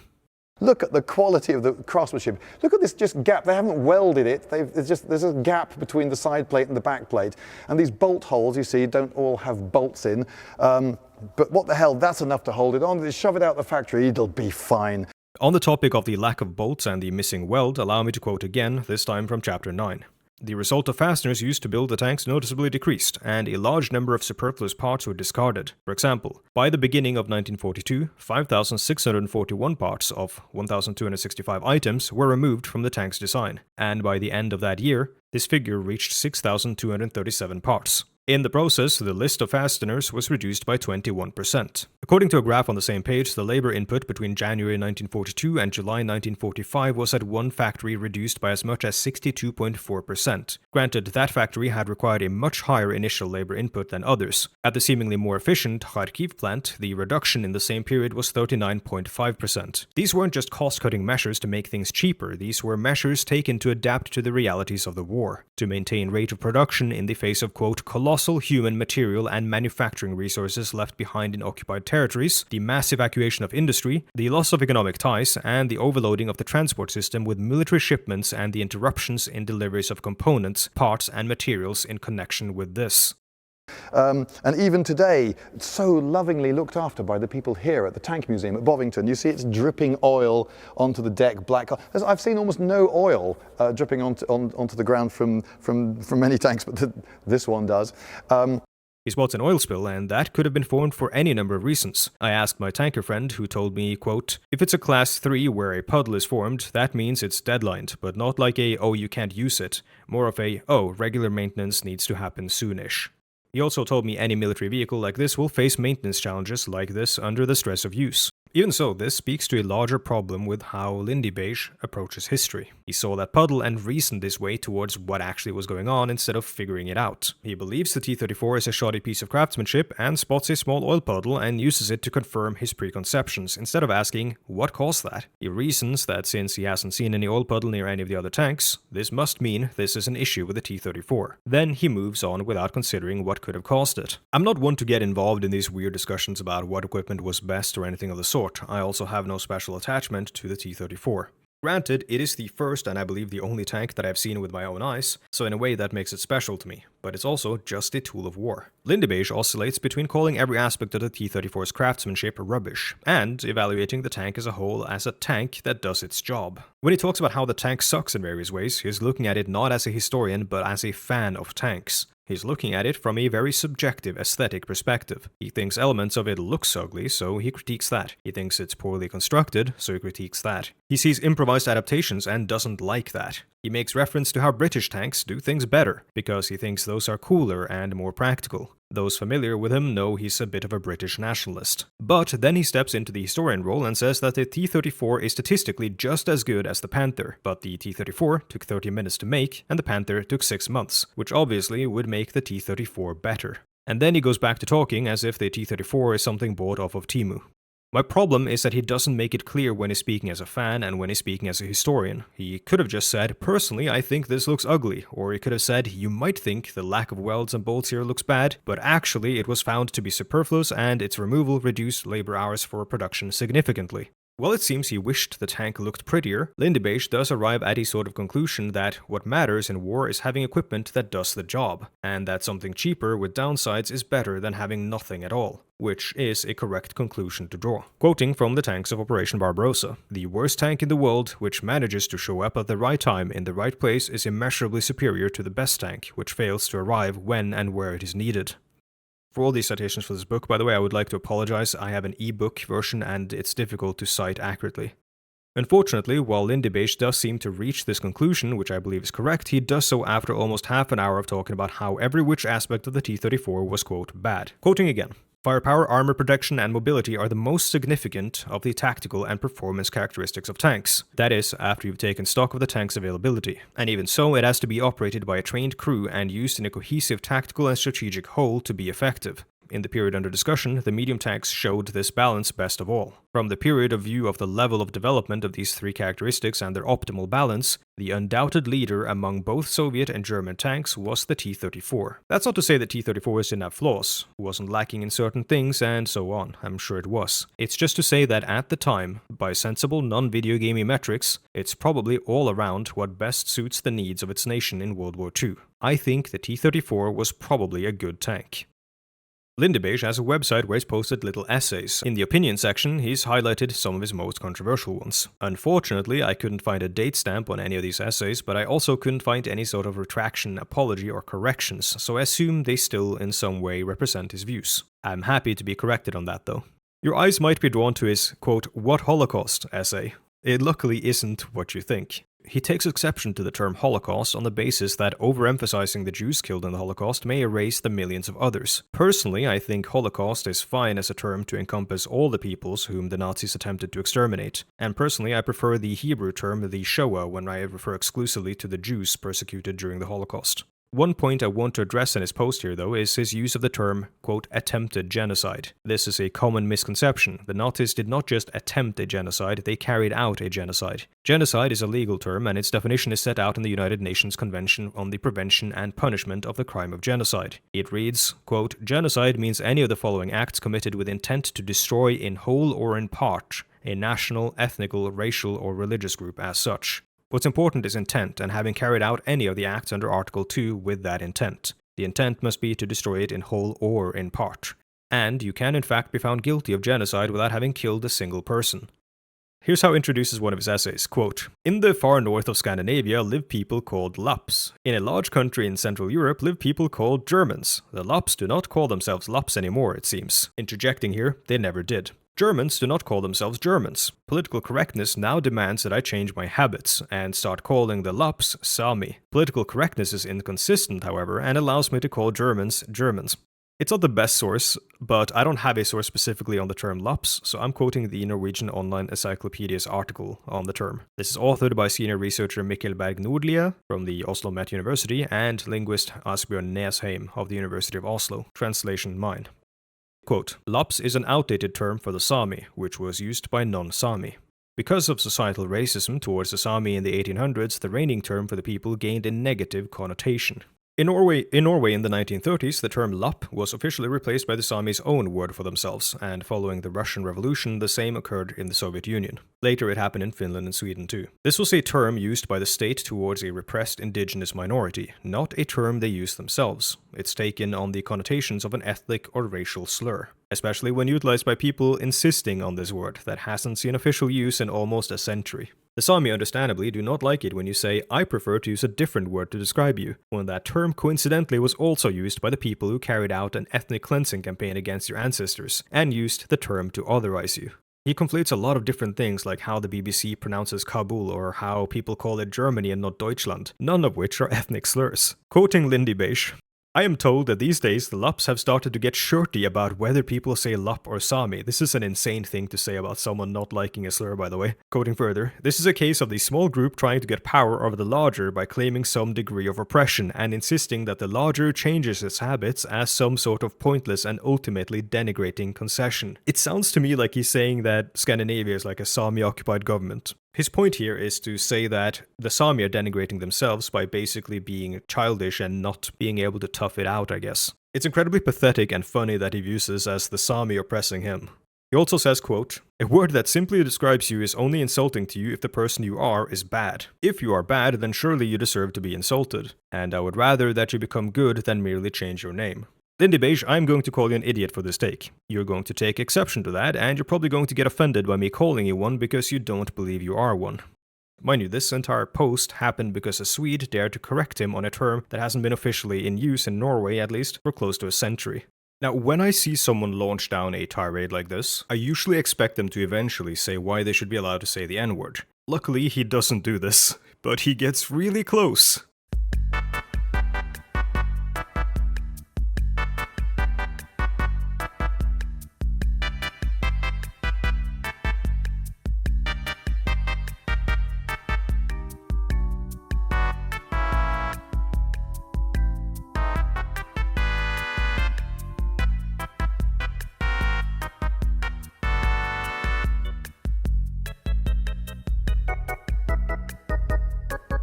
Look at the quality of the craftsmanship. Look at this just gap. They haven't welded it. There's a gap between the side plate and the back plate. And these bolt holes, you see, don't all have bolts in. But what the hell, that's enough to hold it on. Just shove it out the factory, it'll be fine. On the topic of the lack of bolts and the missing weld, allow me to quote again, this time from chapter 9. The result of fasteners used to build the tanks noticeably decreased, and a large number of superfluous parts were discarded. For example, by the beginning of 1942, 5,641 parts of 1,265 items were removed from the tank's design, and by the end of that year, this figure reached 6,237 parts. In the process, the list of fasteners was reduced by 21%. According to a graph on the same page, the labor input between January 1942 and July 1945 was at one factory reduced by as much as 62.4%. Granted, that factory had required a much higher initial labor input than others. At the seemingly more efficient Kharkiv plant, the reduction in the same period was 39.5%. These weren't just cost-cutting measures to make things cheaper, these were measures taken to adapt to the realities of the war, to maintain rate of production in the face of, quote, colossal human material and manufacturing resources left behind in occupied territories, the mass evacuation of industry, the loss of economic ties, and the overloading of the transport system with military shipments and the interruptions in deliveries of components, parts, and materials in connection with this. And even today, so lovingly looked after by the people here at the Tank Museum at Bovington. You see it's dripping oil onto the deck, black. I've seen almost no oil dripping onto the ground from many tanks, but this one does. He spots an oil spill, and that could have been formed for any number of reasons. I asked my tanker friend, who told me, quote, if it's a class 3 where a puddle is formed, that means it's deadlined, but not like a, oh, you can't use it. More of a, oh, regular maintenance needs to happen soonish. He also told me any military vehicle like this will face maintenance challenges like this under the stress of use. Even so, this speaks to a larger problem with how Lindaybeige approaches history. He saw that puddle and reasoned his way towards what actually was going on instead of figuring it out. He believes the T-34 is a shoddy piece of craftsmanship and spots a small oil puddle and uses it to confirm his preconceptions instead of asking, what caused that? He reasons that since he hasn't seen any oil puddle near any of the other tanks, this must mean this is an issue with the T-34. Then he moves on without considering what could have caused it. I'm not one to get involved in these weird discussions about what equipment was best or anything of the sort. I also have no special attachment to the T-34. Granted, it is the first and I believe the only tank that I've seen with my own eyes, so in a way that makes it special to me, but it's also just a tool of war. Lindybeige oscillates between calling every aspect of the T-34's craftsmanship rubbish, and evaluating the tank as a whole as a tank that does its job. When he talks about how the tank sucks in various ways, he's looking at it not as a historian but as a fan of tanks. He's looking at it from a very subjective aesthetic perspective. He thinks elements of it looks ugly, so he critiques that. He thinks it's poorly constructed, so he critiques that. He sees improvised adaptations and doesn't like that. He makes reference to how British tanks do things better, because he thinks those are cooler and more practical. Those familiar with him know he's a bit of a British nationalist. But then he steps into the historian role and says that the T-34 is statistically just as good as the Panther, but the T-34 took 30 minutes to make, and the Panther took 6 months, which obviously would make the T-34 better. And then he goes back to talking as if the T-34 is something bought off of Temu. My problem is that he doesn't make it clear when he's speaking as a fan and when he's speaking as a historian. He could have just said, personally I think this looks ugly, or he could have said, you might think the lack of welds and bolts here looks bad, but actually it was found to be superfluous and its removal reduced labor hours for production significantly. While it seems he wished the tank looked prettier, Lindybeige does arrive at a sort of conclusion that what matters in war is having equipment that does the job, and that something cheaper with downsides is better than having nothing at all, which is a correct conclusion to draw. Quoting from the tanks of Operation Barbarossa, "The worst tank in the world, which manages to show up at the right time in the right place, is immeasurably superior to the best tank, which fails to arrive when and where it is needed." For all these citations for this book, by the way, I would like to apologize. I have an ebook version and it's difficult to cite accurately. Unfortunately, while Lindybeige does seem to reach this conclusion, which I believe is correct, he does so after almost half an hour of talking about how every which aspect of the T-34 was, quote, bad. Quoting again, "Firepower, armor protection, and mobility are the most significant of the tactical and performance characteristics of tanks. That is, after you've taken stock of the tank's availability. And even so, it has to be operated by a trained crew and used in a cohesive tactical and strategic whole to be effective. In the period under discussion, the medium tanks showed this balance best of all. From the period of view of the level of development of these three characteristics and their optimal balance, the undoubted leader among both Soviet and German tanks was the T-34. That's not to say that T-34s didn't have flaws, wasn't lacking in certain things, and so on. I'm sure it was. It's just to say that at the time, by sensible non-video gaming metrics, it's probably all around what best suits the needs of its nation in World War II. I think the T-34 was probably a good tank. Lindybeige has a website where he's posted little essays. In the opinion section, he's highlighted some of his most controversial ones. Unfortunately, I couldn't find a date stamp on any of these essays, but I also couldn't find any sort of retraction, apology, or corrections, so I assume they still in some way represent his views. I'm happy to be corrected on that though. Your eyes might be drawn to his, quote, "What Holocaust?" essay. It luckily isn't what you think. He takes exception to the term Holocaust on the basis that overemphasizing the Jews killed in the Holocaust may erase the millions of others. Personally, I think Holocaust is fine as a term to encompass all the peoples whom the Nazis attempted to exterminate, and personally I prefer the Hebrew term the Shoah when I refer exclusively to the Jews persecuted during the Holocaust. One point I want to address in his post here, though, is his use of the term, quote, "attempted genocide." This is a common misconception. The Nazis did not just attempt a genocide, they carried out a genocide. Genocide is a legal term, and its definition is set out in the United Nations Convention on the Prevention and Punishment of the Crime of Genocide. It reads, quote, "Genocide means any of the following acts committed with intent to destroy in whole or in part a national, ethnical, racial, or religious group as such." What's important is intent, and having carried out any of the acts under Article 2 with that intent. The intent must be to destroy it in whole or in part. And you can in fact be found guilty of genocide without having killed a single person. Here's how he introduces one of his essays, quote, "In the far north of Scandinavia live people called Lapps. In a large country in Central Europe live people called Germans. The Lapps do not call themselves Lapps anymore, it seems." Interjecting here, they never did. Germans do not call themselves Germans. Political correctness now demands that I change my habits and start calling the Lapps Sami. Political correctness is inconsistent, however, and allows me to call Germans Germans. It's not the best source, but I don't have a source specifically on the term Lapps, so I'm quoting the Norwegian Online Encyclopedia's article on the term. This is authored by senior researcher Mikkel Berg Nordlia from the Oslo Met University and linguist Asbjørn Nesheim of the University of Oslo. Translation mine. Quote, "Lapps is an outdated term for the Sami, which was used by non-Sami. Because of societal racism towards the Sami in the 1800s, the reigning term for the people gained a negative connotation. In Norway in the 1930s, the term Lapp was officially replaced by the Sami's own word for themselves, and following the Russian Revolution, the same occurred in the Soviet Union. Later it happened in Finland and Sweden too. This was a term used by the state towards a repressed indigenous minority, not a term they used themselves. It's taken on the connotations of an ethnic or racial slur, especially when utilized by people insisting on this word that hasn't seen official use in almost a century. The Sami understandably do not like it when you say, I prefer to use a different word to describe you, when that term coincidentally was also used by the people who carried out an ethnic cleansing campaign against your ancestors, and used the term to otherize you. He conflates a lot of different things like how the BBC pronounces Kabul or how people call it Germany and not Deutschland, none of which are ethnic slurs. Quoting Lindybeige, I am told that these days the Lapps have started to get shirty about whether people say Lapp or Sami. This is an insane thing to say about someone not liking a slur, by the way. Quoting further, this is a case of the small group trying to get power over the larger by claiming some degree of oppression and insisting that the larger changes its habits as some sort of pointless and ultimately denigrating concession. It sounds to me like he's saying that Scandinavia is like a Sami-occupied government. His point here is to say that the Sami are denigrating themselves by basically being childish and not being able to tough it out, I guess. It's incredibly pathetic and funny that he views this as the Sami oppressing him. He also says, quote, "A word that simply describes you is only insulting to you if the person you are is bad. If you are bad, then surely you deserve to be insulted. And I would rather that you become good than merely change your name." Lindybeige, I'm going to call you an idiot for this take. You're going to take exception to that, and you're probably going to get offended by me calling you one because you don't believe you are one. Mind you, this entire post happened because a Swede dared to correct him on a term that hasn't been officially in use in Norway, at least, for close to a century. Now, when I see someone launch down a tirade like this, I usually expect them to eventually say why they should be allowed to say the N-word. Luckily, he doesn't do this, but he gets really close.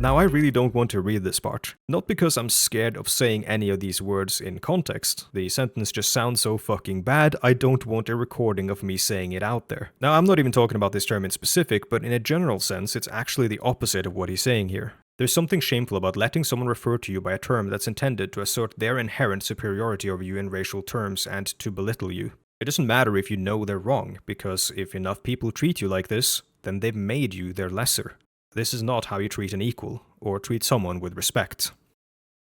Now, I really don't want to read this part. Not because I'm scared of saying any of these words in context. The sentence just sounds so fucking bad, I don't want a recording of me saying it out there. Now, I'm not even talking about this term in specific, but in a general sense, it's actually the opposite of what he's saying here. There's something shameful about letting someone refer to you by a term that's intended to assert their inherent superiority over you in racial terms and to belittle you. It doesn't matter if you know they're wrong, because if enough people treat you like this, then they've made you their lesser. This is not how you treat an equal, or treat someone with respect.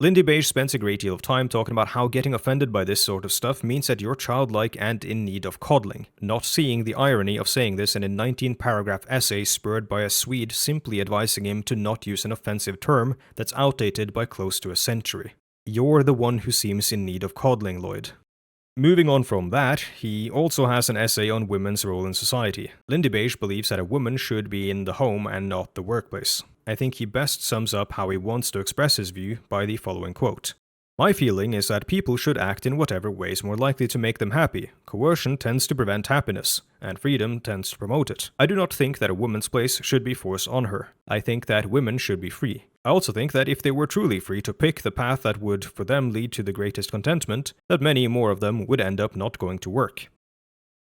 Lindaybeige spends a great deal of time talking about how getting offended by this sort of stuff means that you're childlike and in need of coddling, not seeing the irony of saying this in a 19-paragraph essay spurred by a Swede simply advising him to not use an offensive term that's outdated by close to a century. You're the one who seems in need of coddling, Lloyd. Moving on from that, he also has an essay on women's role in society. Lindybeige believes that a woman should be in the home and not the workplace. I think he best sums up how he wants to express his view by the following quote. "My feeling is that people should act in whatever way is more likely to make them happy. Coercion tends to prevent happiness, and freedom tends to promote it. I do not think that a woman's place should be forced on her. I think that women should be free. I also think that if they were truly free to pick the path that would, for them, lead to the greatest contentment, that many more of them would end up not going to work."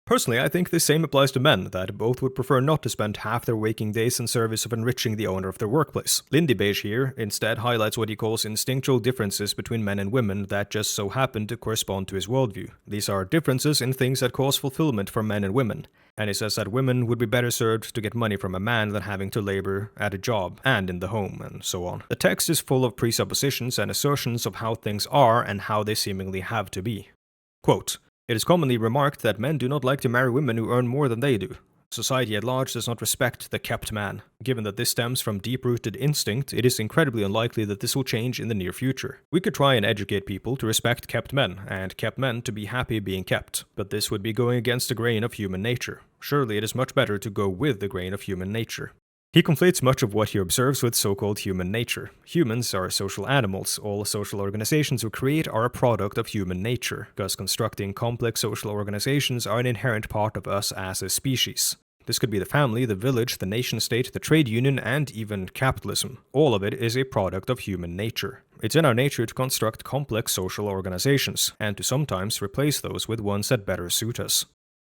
Personally, I think the same applies to men, that both would prefer not to spend half their waking days in service of enriching the owner of their workplace. Lindybeige here instead highlights what he calls instinctual differences between men and women that just so happen to correspond to his worldview. These are differences in things that cause fulfillment for men and women, and he says that women would be better served to get money from a man than having to labor at a job and in the home, and so on. The text is full of presuppositions and assertions of how things are and how they seemingly have to be. Quote, "It is commonly remarked that men do not like to marry women who earn more than they do. Society at large does not respect the kept man. Given that this stems from deep-rooted instinct, it is incredibly unlikely that this will change in the near future. We could try and educate people to respect kept men, and kept men to be happy being kept, but this would be going against the grain of human nature. Surely it is much better to go with the grain of human nature." He conflates much of what he observes with so-called human nature. Humans are social animals. All social organizations we create are a product of human nature, because constructing complex social organizations are an inherent part of us as a species. This could be the family, the village, the nation-state, the trade union, and even capitalism. All of it is a product of human nature. It's in our nature to construct complex social organizations, and to sometimes replace those with ones that better suit us.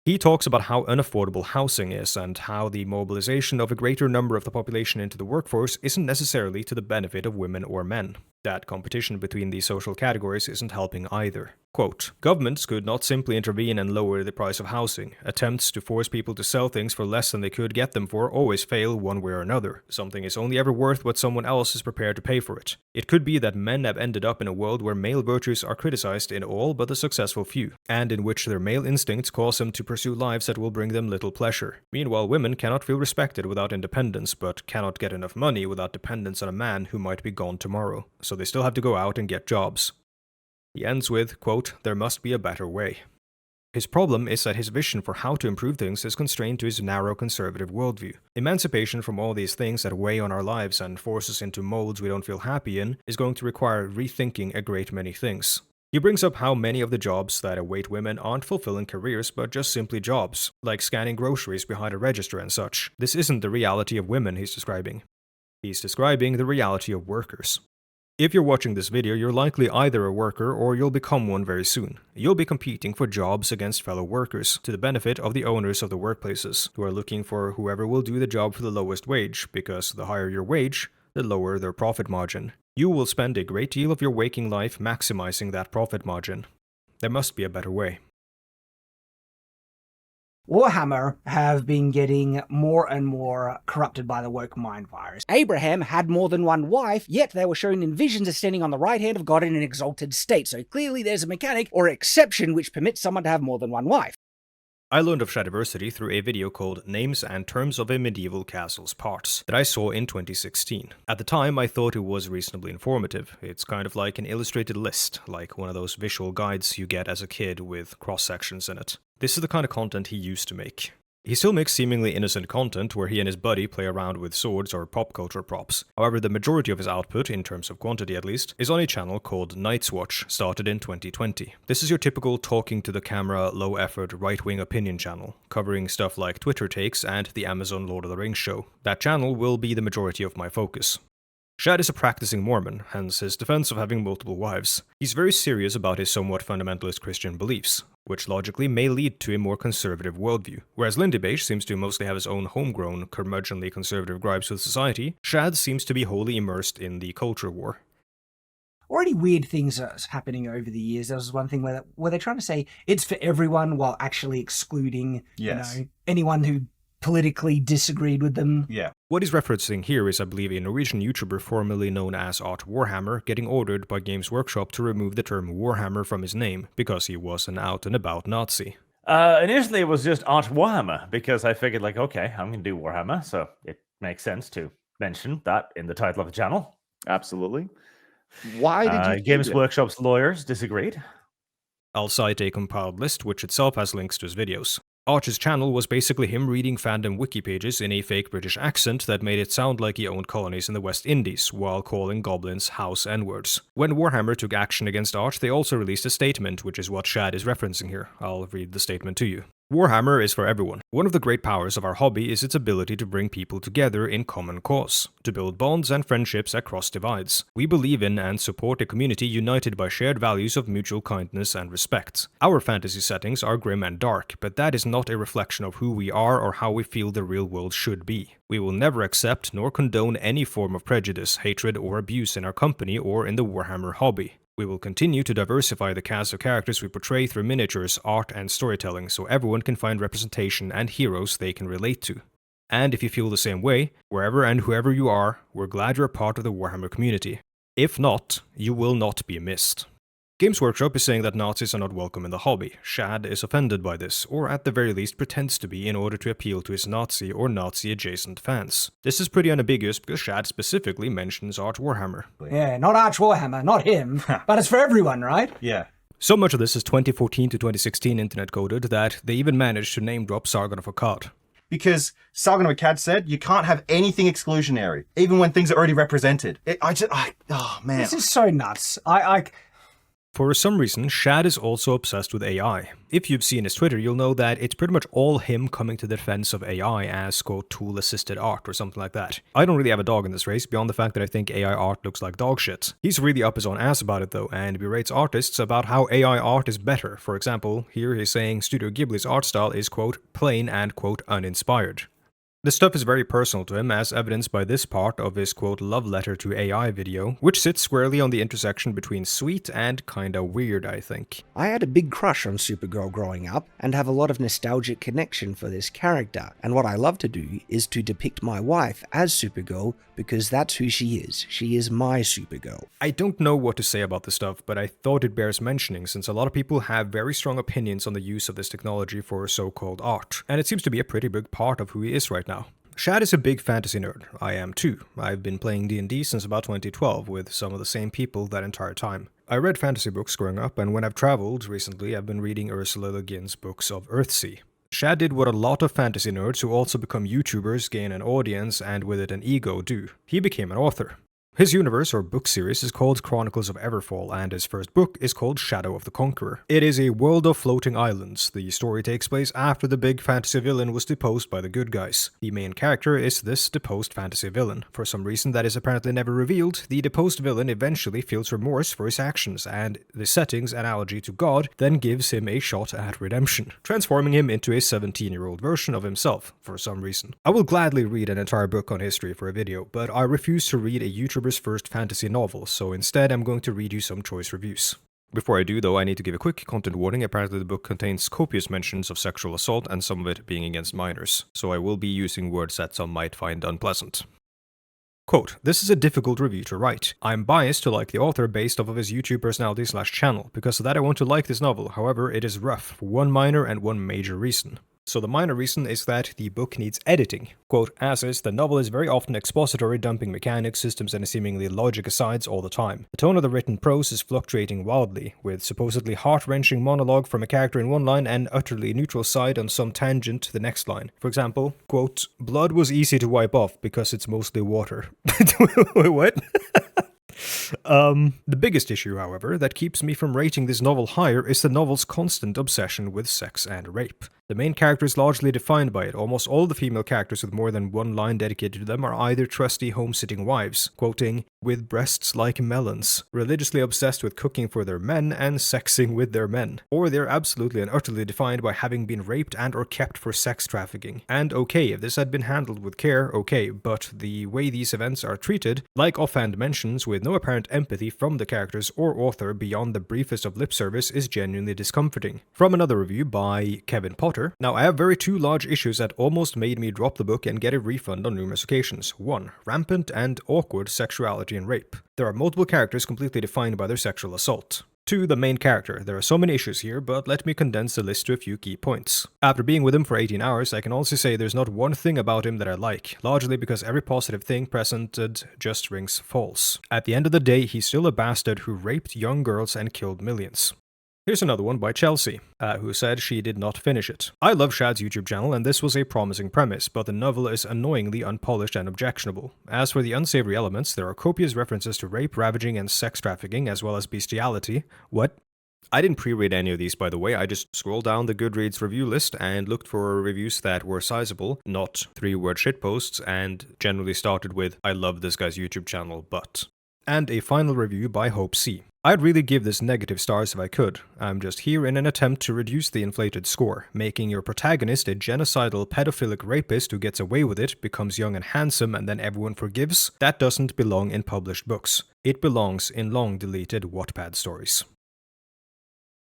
He talks about how unaffordable housing is and how the mobilization of a greater number of the population into the workforce isn't necessarily to the benefit of women or men. That competition between these social categories isn't helping either. Quote, "Governments could not simply intervene and lower the price of housing. Attempts to force people to sell things for less than they could get them for always fail one way or another. Something is only ever worth what someone else is prepared to pay for it. It could be that men have ended up in a world where male virtues are criticized in all but the successful few, and in which their male instincts cause them to pursue lives that will bring them little pleasure. Meanwhile, women cannot feel respected without independence, but cannot get enough money without dependence on a man who might be gone tomorrow. So they still have to go out and get jobs." He ends with, quote, "There must be a better way." His problem is that his vision for how to improve things is constrained to his narrow conservative worldview. Emancipation from all these things that weigh on our lives and force us into molds we don't feel happy in is going to require rethinking a great many things. He brings up how many of the jobs that await women aren't fulfilling careers but just simply jobs, like scanning groceries behind a register and such. This isn't the reality of women he's describing. He's describing the reality of workers. If you're watching this video, you're likely either a worker or you'll become one very soon. You'll be competing for jobs against fellow workers, to the benefit of the owners of the workplaces, who are looking for whoever will do the job for the lowest wage, because the higher your wage, the lower their profit margin. You will spend a great deal of your waking life maximizing that profit margin. There must be a better way. Warhammer have been getting more and more corrupted by the woke mind virus. Abraham had more than one wife, yet they were shown in visions as standing on the right hand of God in an exalted state. So clearly there's a mechanic or exception which permits someone to have more than one wife. I learned of Shadiversity through a video called Names and Terms of a Medieval Castle's Parts that I saw in 2016. At the time, I thought it was reasonably informative. It's kind of like an illustrated list, like one of those visual guides you get as a kid with cross-sections in it. This is the kind of content he used to make. He still makes seemingly innocent content where he and his buddy play around with swords or pop culture props. However, the majority of his output, in terms of quantity at least, is on a channel called Night's Watch, started in 2020. This is your typical talking to the camera, low-effort, right-wing opinion channel, covering stuff like Twitter takes and the Amazon Lord of the Rings show. That channel will be the majority of my focus. Shad is a practicing Mormon, hence his defense of having multiple wives. He's very serious about his somewhat fundamentalist Christian beliefs, which logically may lead to a more conservative worldview. Whereas Lindaybeige seems to mostly have his own homegrown, curmudgeonly conservative gripes with society, Shad seems to be wholly immersed in the culture war. Already weird things are happening over the years. There was one thing where they're trying to say it's for everyone while actually excluding anyone who politically disagreed with them. Yeah. What he's referencing here is, I believe, a Norwegian YouTuber formerly known as Art Warhammer getting ordered by Games Workshop to remove the term Warhammer from his name because he was an out-and-about Nazi. Initially, it was just Art Warhammer because I figured, like, okay, I'm going to do Warhammer, so it makes sense to mention that in the title of the channel. Absolutely. Why did you Games Workshop's lawyers disagreed. I'll cite a compiled list which itself has links to his videos. Arch's channel was basically him reading fandom wiki pages in a fake British accent that made it sound like he owned colonies in the West Indies, while calling goblins house N-words. When Warhammer took action against Arch, they also released a statement, which is what Shad is referencing here. I'll read the statement to you. Warhammer is for everyone. One of the great powers of our hobby is its ability to bring people together in common cause, to build bonds and friendships across divides. We believe in and support a community united by shared values of mutual kindness and respect. Our fantasy settings are grim and dark, but that is not a reflection of who we are or how we feel the real world should be. We will never accept nor condone any form of prejudice, hatred, or abuse in our company or in the Warhammer hobby. We will continue to diversify the cast of characters we portray through miniatures, art, and storytelling so everyone can find representation and heroes they can relate to. And if you feel the same way, wherever and whoever you are, we're glad you're a part of the Warhammer community. If not, you will not be missed. Games Workshop is saying that Nazis are not welcome in the hobby. Shad is offended by this, or at the very least pretends to be in order to appeal to his Nazi or Nazi-adjacent fans. This is pretty unambiguous because Shad specifically mentions Arch Warhammer. Yeah, not Arch Warhammer, not him, but it's for everyone, right? Yeah. So much of this is 2014 to 2016 internet coded that they even managed to name drop Sargon of Akkad. Because Sargon of Akkad said you can't have anything exclusionary, even when things are already represented. Oh man. This is so nuts. For some reason, Shad is also obsessed with AI. If you've seen his Twitter, you'll know that it's pretty much all him coming to the defense of AI as, quote, tool-assisted art or something like that. I don't really have a dog in this race, beyond the fact that I think AI art looks like dog shit. He's really up his own ass about it though, and berates artists about how AI art is better. For example, here he's saying Studio Ghibli's art style is, quote, plain and, quote, uninspired. This stuff is very personal to him, as evidenced by this part of his, quote, love letter to AI video, which sits squarely on the intersection between sweet and kinda weird, I think. I had a big crush on Supergirl growing up, and have a lot of nostalgic connection for this character, and what I love to do is to depict my wife as Supergirl, because that's who she is. She is my Supergirl. I don't know what to say about this stuff, but I thought it bears mentioning since a lot of people have very strong opinions on the use of this technology for so-called art, and it seems to be a pretty big part of who he is right now. Shad is a big fantasy nerd. I am too. I've been playing D&D since about 2012 with some of the same people that entire time. I read fantasy books growing up, and when I've traveled recently, I've been reading Ursula Le Guin's books of Earthsea. Shad did what a lot of fantasy nerds who also become YouTubers gain an audience and with it an ego do. He became an author. His universe or book series is called Chronicles of Everfall, and his first book is called Shadow of the Conqueror. It is a world of floating islands. The story takes place after the big fantasy villain was deposed by the good guys. The main character is this deposed fantasy villain. For some reason that is apparently never revealed, the deposed villain eventually feels remorse for his actions, and the setting's analogy to God then gives him a shot at redemption, transforming him into a 17-year-old version of himself for some reason. I will gladly read an entire book on history for a video, but I refuse to read a YouTuber's first fantasy novel, so instead I'm going to read you some choice reviews. Before I do though, I need to give a quick content warning. Apparently the book contains copious mentions of sexual assault and some of it being against minors, so I will be using words that some might find unpleasant. Quote, "This is a difficult review to write. I'm biased to like the author based off of his YouTube personality/channel. Because of that I want to like this novel, however it is rough for one minor and one major reason. So the minor reason is that the book needs editing. Quote, as is, the novel is very often expository, dumping mechanics, systems, and seemingly logic asides all the time. The tone of the written prose is fluctuating wildly, with supposedly heart-wrenching monologue from a character in one line and utterly neutral side on some tangent to the next line. For example, quote, blood was easy to wipe off because it's mostly water." Wait, what? The biggest issue, however, that keeps me from rating this novel higher is the novel's constant obsession with sex and rape. The main character is largely defined by it. Almost all the female characters with more than one line dedicated to them are either trusty home-sitting wives, quoting, "with breasts like melons," religiously obsessed with cooking for their men and sexing with their men, or they're absolutely and utterly defined by having been raped and or kept for sex trafficking. And okay, if this had been handled with care, okay, but the way these events are treated, like offhand mentions with no apparent empathy from the characters or author beyond the briefest of lip service, is genuinely discomforting. From another review by Kevin Potter, now I have two large issues that almost made me drop the book and get a refund on numerous occasions. 1. Rampant and awkward sexuality and rape. There are multiple characters completely defined by their sexual assault. 2. The main character. There are so many issues here, but let me condense the list to a few key points. After being with him for 18 hours, I can also say there's not one thing about him that I like, largely because every positive thing presented just rings false. At the end of the day, he's still a bastard who raped young girls and killed millions. Here's another one by Chelsea, who said she did not finish it. I love Shad's YouTube channel and this was a promising premise, but the novel is annoyingly unpolished and objectionable. As for the unsavory elements, there are copious references to rape, ravaging, and sex trafficking, as well as bestiality. What? I didn't pre-read any of these, by the way. I just scrolled down the Goodreads review list and looked for reviews that were sizable, not 3-word shitposts, and generally started with, I love this guy's YouTube channel, but... And a final review by Hope C. I'd really give this negative stars if I could. I'm just here in an attempt to reduce the inflated score. Making your protagonist a genocidal pedophilic rapist who gets away with it, becomes young and handsome, and then everyone forgives, that doesn't belong in published books. It belongs in long-deleted Wattpad stories.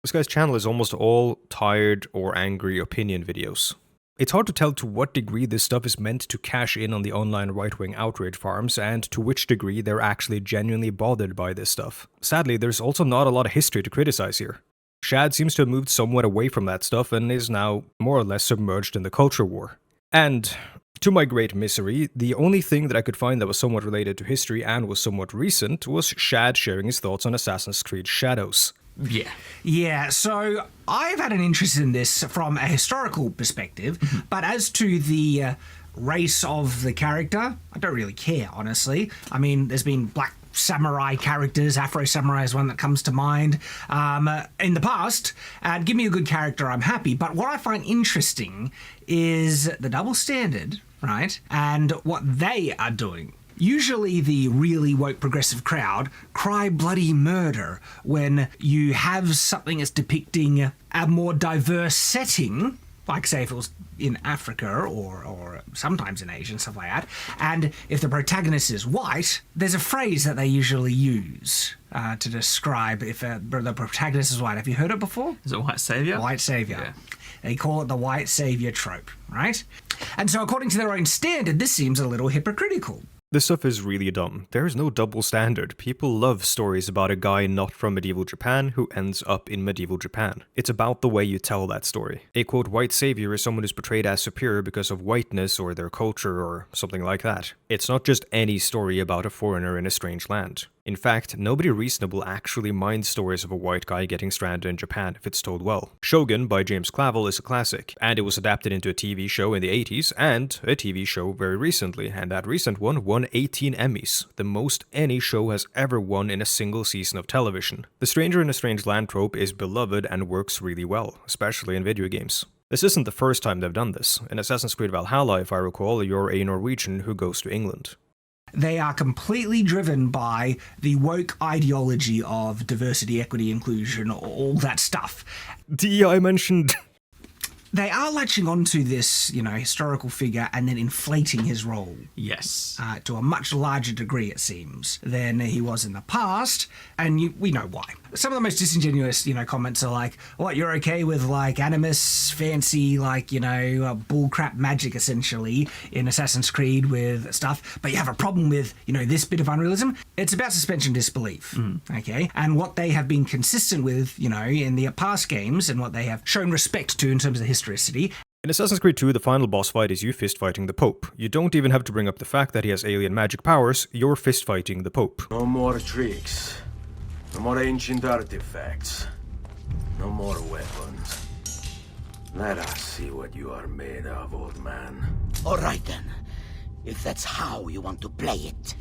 This guy's channel is almost all tired or angry opinion videos. It's hard to tell to what degree this stuff is meant to cash in on the online right-wing outrage farms, and to which degree they're actually genuinely bothered by this stuff. Sadly, there's also not a lot of history to criticize here. Shad seems to have moved somewhat away from that stuff and is now more or less submerged in the culture war. And, to my great misery, the only thing that I could find that was somewhat related to history and was somewhat recent was Shad sharing his thoughts on Assassin's Creed Shadows. Yeah, so I've had an interest in this from a historical perspective, but as to the race of the character, I don't really care, honestly. I mean, there's been black samurai characters, Afro Samurai is one that comes to mind, in the past, and give me a good character, I'm happy. But what I find interesting is the double standard, right, and what they are doing. Usually the really woke progressive crowd cry bloody murder when you have something that's depicting a more diverse setting, like say if it was in Africa or sometimes in Asia and stuff like that, and if the protagonist is white, there's a phrase that they usually use to describe if the protagonist is white. Have you heard it before? Is it white savior? White savior. Yeah. They call it the white savior trope, right? And so according to their own standard, this seems a little hypocritical. This stuff is really dumb. There is no double standard. People love stories about a guy not from medieval Japan who ends up in medieval Japan. It's about the way you tell that story. A quote white savior is someone who's portrayed as superior because of whiteness or their culture or something like that. It's not just any story about a foreigner in a strange land. In fact, nobody reasonable actually minds stories of a white guy getting stranded in Japan if it's told well. Shogun by James Clavell is a classic, and it was adapted into a TV show in the 80s and a TV show very recently, and that recent one won 18 Emmys, the most any show has ever won in a single season of television. The Stranger in a Strange Land trope is beloved and works really well, especially in video games. This isn't the first time they've done this. In Assassin's Creed Valhalla, if I recall, you're a Norwegian who goes to England. They are completely driven by the woke ideology of diversity, equity, inclusion, all that stuff. DEI mentioned. They are latching onto this, historical figure and then inflating his role. Yes. To a much larger degree, it seems, than he was in the past, and we know why. Some of the most disingenuous, comments are like, what, you're okay with, animus, fancy, bullcrap magic, essentially, in Assassin's Creed with stuff, but you have a problem with, this bit of unrealism? It's about suspension of disbelief, okay? And what they have been consistent with, in the past games, and what they have shown respect to in terms of historicity. In Assassin's Creed 2, the final boss fight is you fist-fighting the Pope. You don't even have to bring up the fact that he has alien magic powers, you're fist-fighting the Pope. No more tricks. No more ancient artifacts. No more weapons. Let us see what you are made of, old man. All right then, if that's how you want to play it.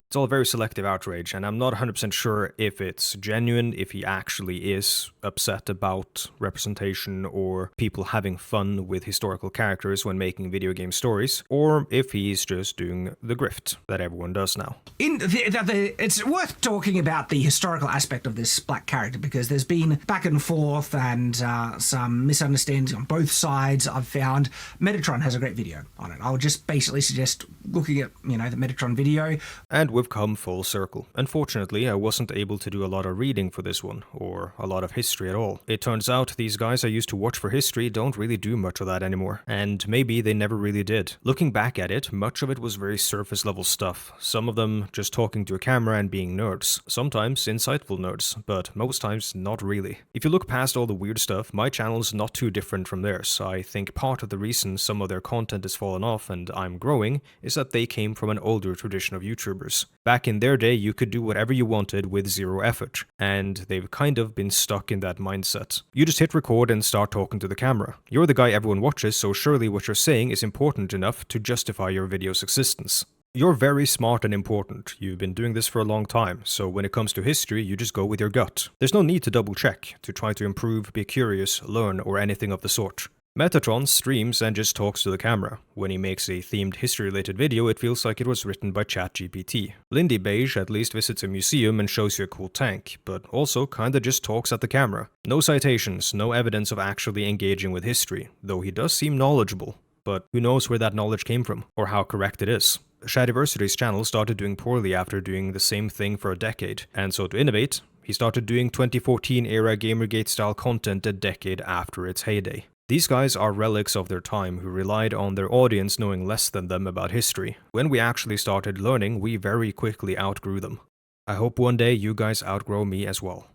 It's all very selective outrage, and I'm not 100% sure if it's genuine, if he actually is upset about representation or people having fun with historical characters when making video game stories, or if he's just doing the grift that everyone does now. It's worth talking about the historical aspect of this black character, because there's been back and forth and some misunderstandings on both sides, I've found. Metatron has a great video on it. I would just basically suggest looking at, the Metatron video. And we've come full circle. Unfortunately, I wasn't able to do a lot of reading for this one, or a lot of history at all. It turns out these guys I used to watch for history don't really do much of that anymore, and maybe they never really did. Looking back at it, much of it was very surface level stuff, some of them just talking to a camera and being nerds, sometimes insightful nerds, but most times not really. If you look past all the weird stuff, my channel's not too different from theirs. I think part of the reason some of their content has fallen off and I'm growing is that they came from an older tradition of YouTubers. Back in their day, you could do whatever you wanted with zero effort, and they've kind of been stuck in that mindset. You just hit record and start talking to the camera. You're the guy everyone watches, so surely what you're saying is important enough to justify your video's existence. You're very smart and important. You've been doing this for a long time, so when it comes to history, you just go with your gut. There's no need to double check, to try to improve, be curious, learn, or anything of the sort. Metatron streams and just talks to the camera. When he makes a themed history-related video, it feels like it was written by ChatGPT. Lindybeige at least visits a museum and shows you a cool tank, but also kinda just talks at the camera. No citations, no evidence of actually engaging with history, though he does seem knowledgeable. But who knows where that knowledge came from, or how correct it is. Shadiversity's channel started doing poorly after doing the same thing for a decade, and so to innovate, he started doing 2014 era Gamergate style content a decade after its heyday. These guys are relics of their time who relied on their audience knowing less than them about history. When we actually started learning, we very quickly outgrew them. I hope one day you guys outgrow me as well.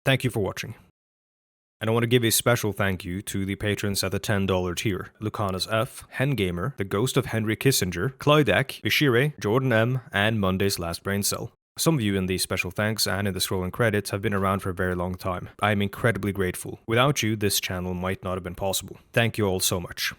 Thank you for watching. And I want to give a special thank you to the patrons at the $10 tier. Lucanus F, Hengamer, The Ghost of Henry Kissinger, Clydak, Bishire, Jordan M, and Monday's Last Brain Cell. Some of you in the special thanks and in the scrolling credits have been around for a very long time. I am incredibly grateful. Without you, this channel might not have been possible. Thank you all so much.